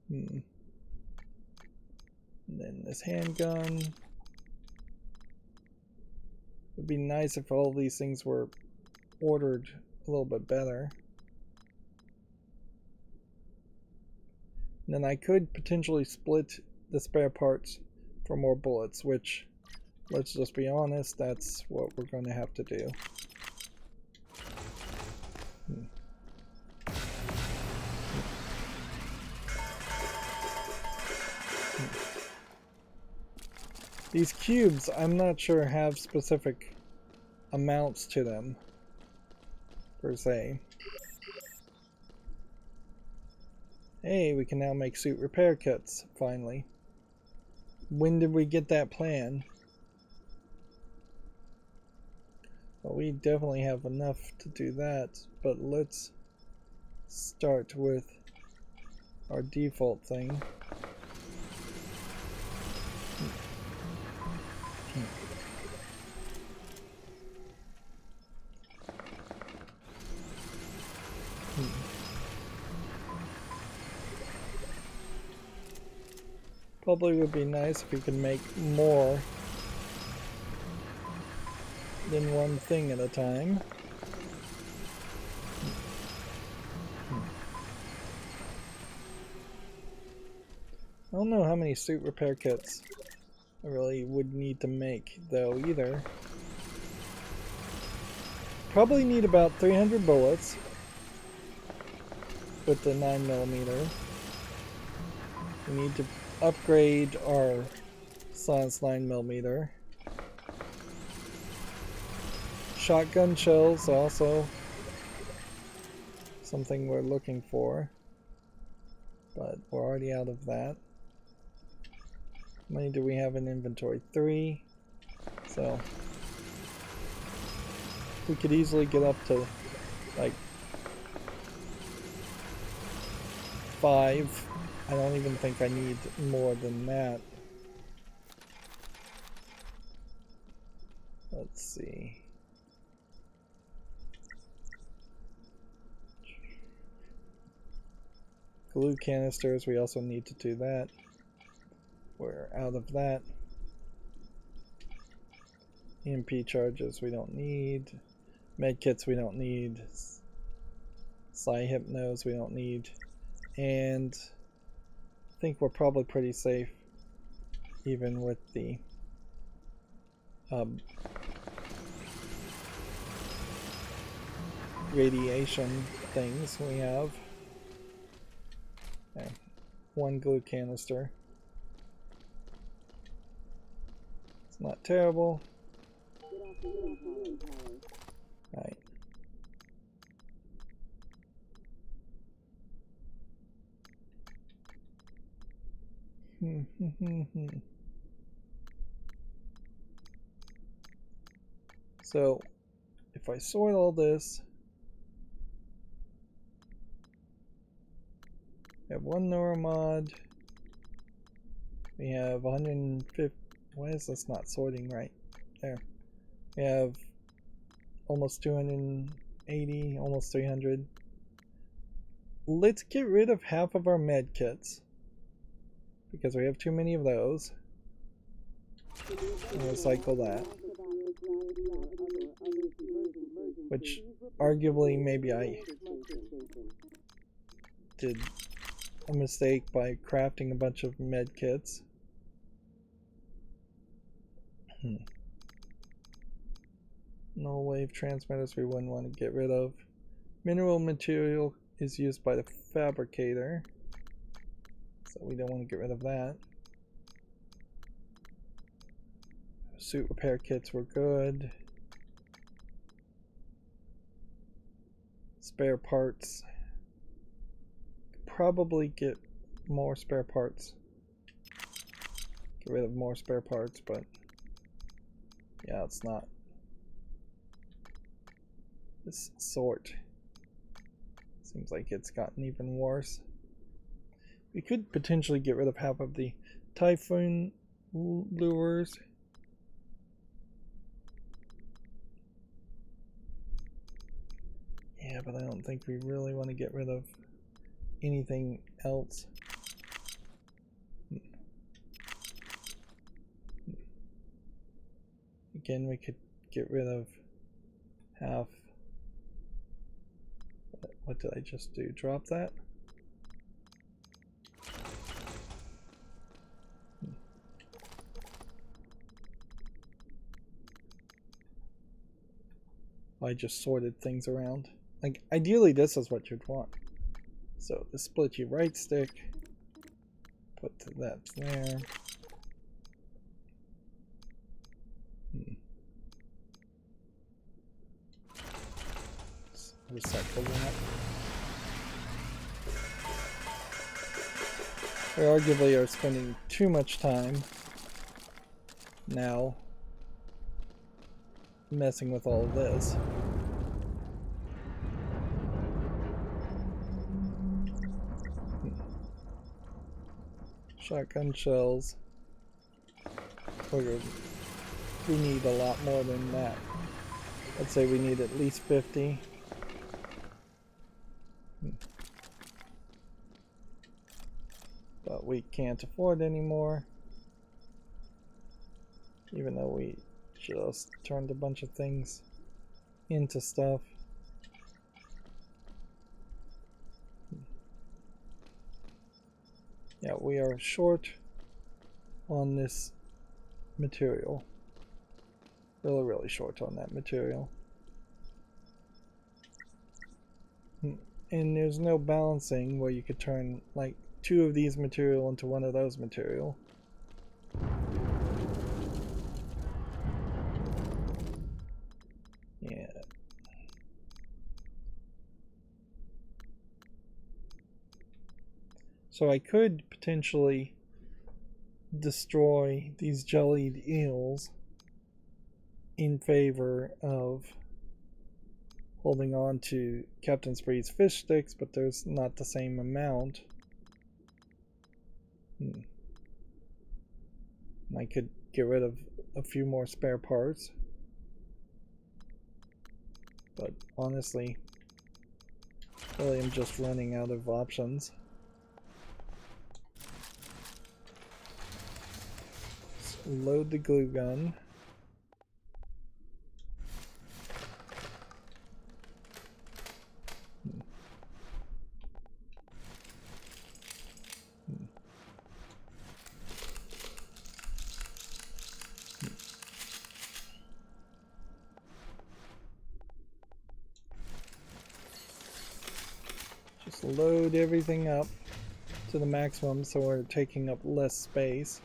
And then this handgun. It'd be nice if all these things were ordered a little bit better. And then I could potentially split the spare parts for more bullets, which, let's just be honest, that's what we're going to have to do. These cubes, I'm not sure have specific amounts to them, per se. Hey, we can now make suit repair kits, finally. When did we get that plan? Well, we definitely have enough to do that, but let's start with our default thing. Probably would be nice if we could make more than one thing at a time. I don't know how many suit repair kits I really would need to make, though, either. Probably need about 300 bullets with the 9mm. We need to upgrade our silenced 9mm. Shotgun shells also something we're looking for, but we're already out of that. How many do we have in inventory? 3. So we could easily get up to like 5. I don't even think I need more than that. Let's see. Glue canisters, we also need to do that. We're out of that. EMP charges we don't need. Medkits we don't need. Psy-hypnos we don't need. And I think we're probably pretty safe even with the radiation things we have. Okay. 1 glue canister. It's not terrible. Right. So, if I sort all this, we have 1 neuromod. We have 150. Why is this not sorting right? There. We have almost 280, almost 300. Let's get rid of half of our med kits because we have too many of those. And recycle that. Which, arguably, maybe I did a mistake by crafting a bunch of med kits. Null wave transmitters we wouldn't want to get rid of. Mineral material is used by the fabricator, so we don't want to get rid of that. Suit repair kits were good. Spare parts. Probably get more spare parts. Get rid of more spare parts, but yeah, it's not. This sort seems like it's gotten even worse. We could potentially get rid of half of the typhoon lures. Yeah, but I don't think we really want to get rid of anything else. Again, we could get rid of half. What did I just do? Drop that? I just sorted things around. Like, ideally this is what you'd want. So, the split your right stick, put that there. Recycle that. We arguably are spending too much time now messing with all of this. Shotgun shells. We need a lot more than that. I'd say we need at least 50. But we can't afford any more. Even though we just turned a bunch of things into stuff. Yeah, we are short on this material. Really, really short on that material. And there's no balancing where you could turn like 2 of these material into 1 of those material. Yeah. So I could potentially destroy these jellied eels in favor of holding on to Captain Spree's fish sticks, but there's not the same amount. I could get rid of a few more spare parts. But honestly, really I'm just running out of options. Let's load the glue gun. Just load everything up to the maximum so we're taking up less space.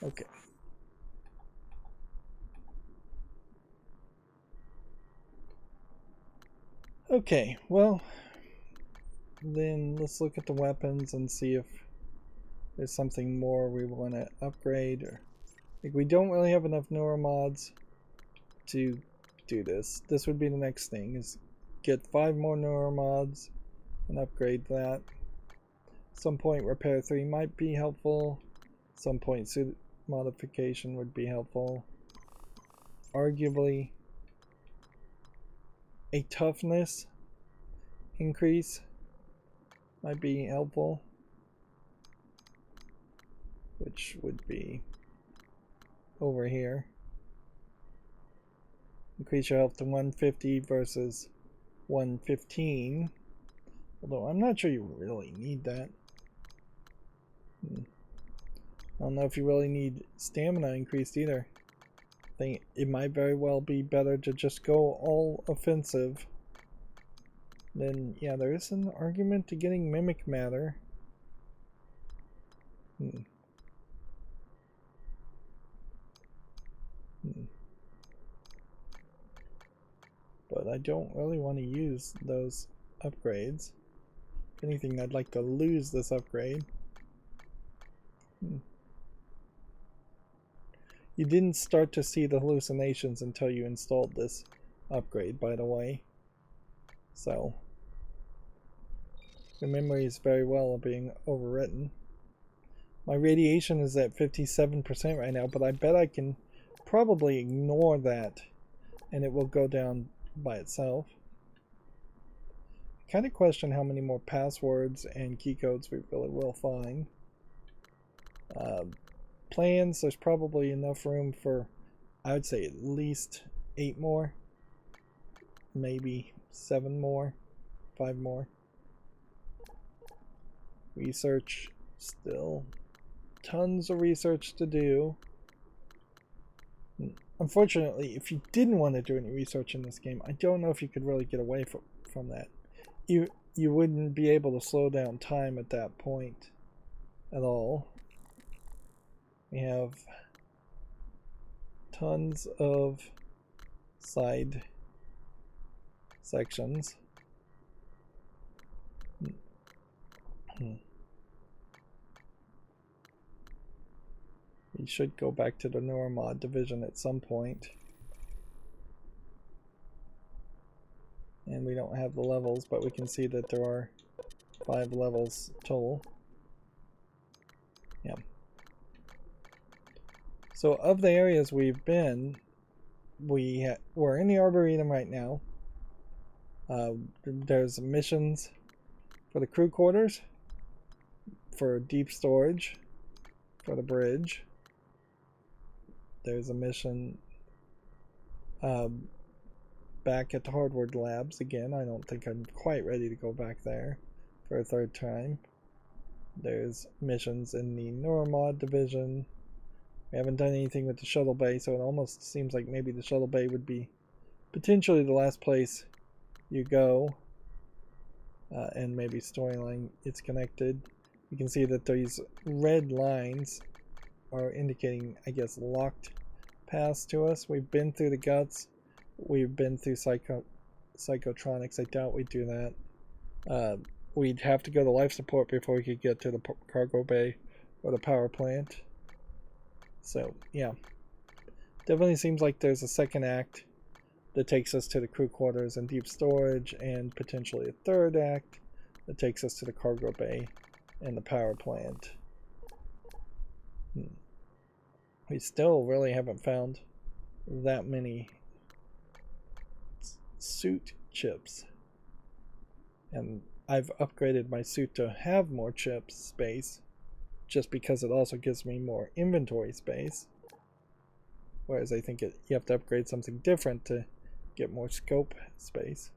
Okay. Okay, well, then let's look at the weapons and see if there's something more we want to upgrade. Or like, we don't really have enough neuromods to do this. This would be the next thing, is get 5 more neuromods and upgrade that. Some point repair 3 might be helpful. Some point suit modification would be helpful. Arguably a toughness increase might be helpful, which would be over here. Increase your health to 150 versus 115, although I'm not sure you really need that. I don't know if you really need stamina increased either. I think it might very well be better to just go all offensive. Then, yeah, there is an argument to getting mimic matter. But I don't really want to use those upgrades. If anything, I'd like to lose this upgrade. You didn't start to see the hallucinations until you installed this upgrade, by the way. So, the memory is very well being overwritten. My radiation is at 57% right now, but I bet I can probably ignore that and it will go down by itself. I kind of question how many more passwords and keycodes we really will find. Plans, there's probably enough room for, I would say, at least 8 more. Maybe 7 more. 5 more. Research, still tons of research to do. Unfortunately, if you didn't want to do any research in this game, I don't know if you could really get away from that. You wouldn't be able to slow down time at that point at all. We have tons of side sections. We should go back to the Neuromod division at some point. And we don't have the levels, but we can see that there are 5 levels total. Yeah. So of the areas we've been, we're in the Arboretum right now. There's missions for the crew quarters, for deep storage, for the bridge. There's a mission back at the Hardware Labs again. I don't think I'm quite ready to go back there for a third time. There's missions in the Neuromod division. We haven't done anything with the shuttle bay, so it almost seems like maybe the shuttle bay would be potentially the last place you go. And maybe storyline it's connected. You can see that these red lines are indicating, I guess, locked paths to us. We've been through the guts. We've been through psychotronics. I doubt we'd do that. We'd have to go to life support before we could get to the cargo bay or the power plant. So, yeah. Definitely seems like there's a second act that takes us to the crew quarters and deep storage, and potentially a third act that takes us to the cargo bay and the power plant. We still really haven't found that many suit chips, and I've upgraded my suit to have more chip space just because it also gives me more inventory space, whereas I think you have to upgrade something different to get more scope space,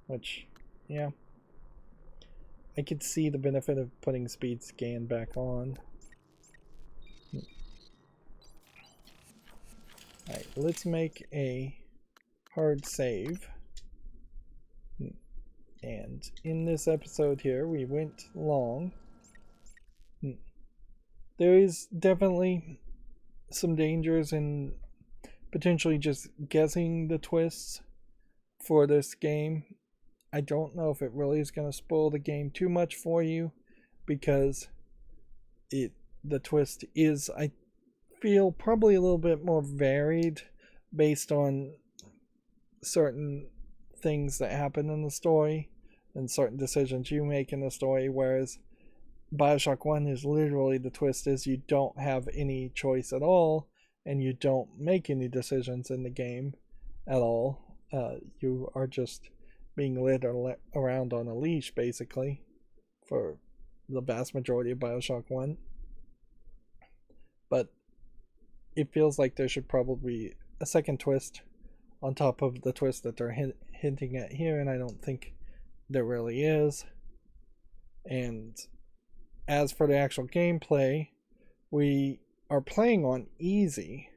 which, yeah, I could see the benefit of putting speed scan back on. Alright, let's make a hard save. And in this episode here, we went long. There is definitely some dangers in potentially just guessing the twists for this game. I don't know if it really is going to spoil the game too much for you, because the twist is, I feel, probably a little bit more varied based on certain things that happen in the story and certain decisions you make in the story, whereas BioShock 1 is literally, the twist is you don't have any choice at all, and you don't make any decisions in the game at all. You are just being led around on a leash, basically, for the vast majority of BioShock 1. But it feels like there should probably be a second twist on top of the twist that they're hinting at here, and I don't think there really is. And as for the actual gameplay, we are playing on easy,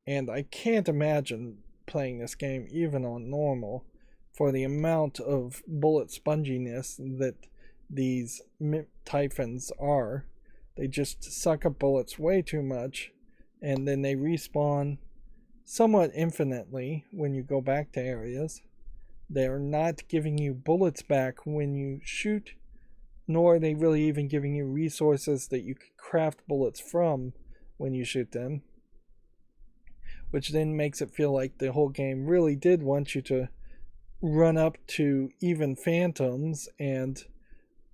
and I can't imagine playing this game even on normal for the amount of bullet sponginess that these Typhons are. They just suck up bullets way too much, and then they respawn somewhat infinitely when you go back to areas. They're not giving you bullets back when you shoot, nor are they really even giving you resources that you can craft bullets from when you shoot them, which then makes it feel like the whole game really did want you to run up to even phantoms and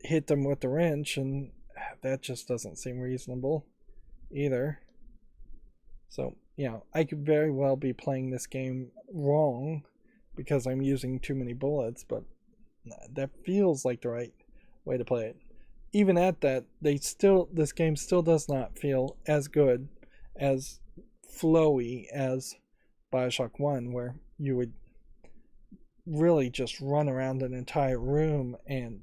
hit them with the wrench, and that just doesn't seem reasonable either. So yeah, I could very well be playing this game wrong because I'm using too many bullets, but that feels like the right way to play it. Even at that, this game still does not feel as good, as flowy as BioShock 1, where you would really just run around an entire room and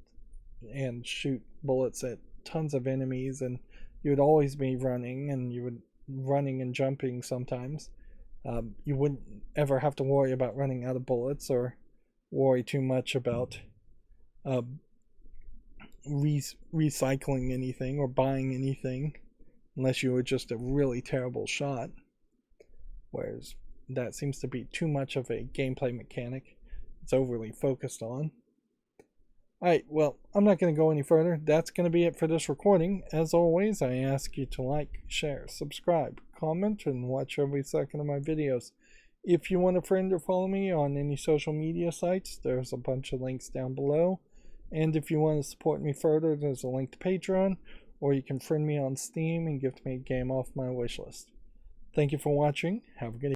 shoot bullets at tons of enemies, and you would always be running, and you would running and jumping sometimes. You wouldn't ever have to worry about running out of bullets or worry too much about recycling anything or buying anything unless you were just a really terrible shot. Whereas that seems to be too much of a gameplay mechanic it's overly focused on. Alright, well, I'm not going to go any further. That's going to be it for this recording. As always, I ask you to like, share, subscribe, comment, and watch every second of my videos. If you want to friend or follow me on any social media sites, there's a bunch of links down below. And if you want to support me further, there's a link to Patreon, or you can friend me on Steam and gift me a game off my wishlist. Thank you for watching. Have a good evening.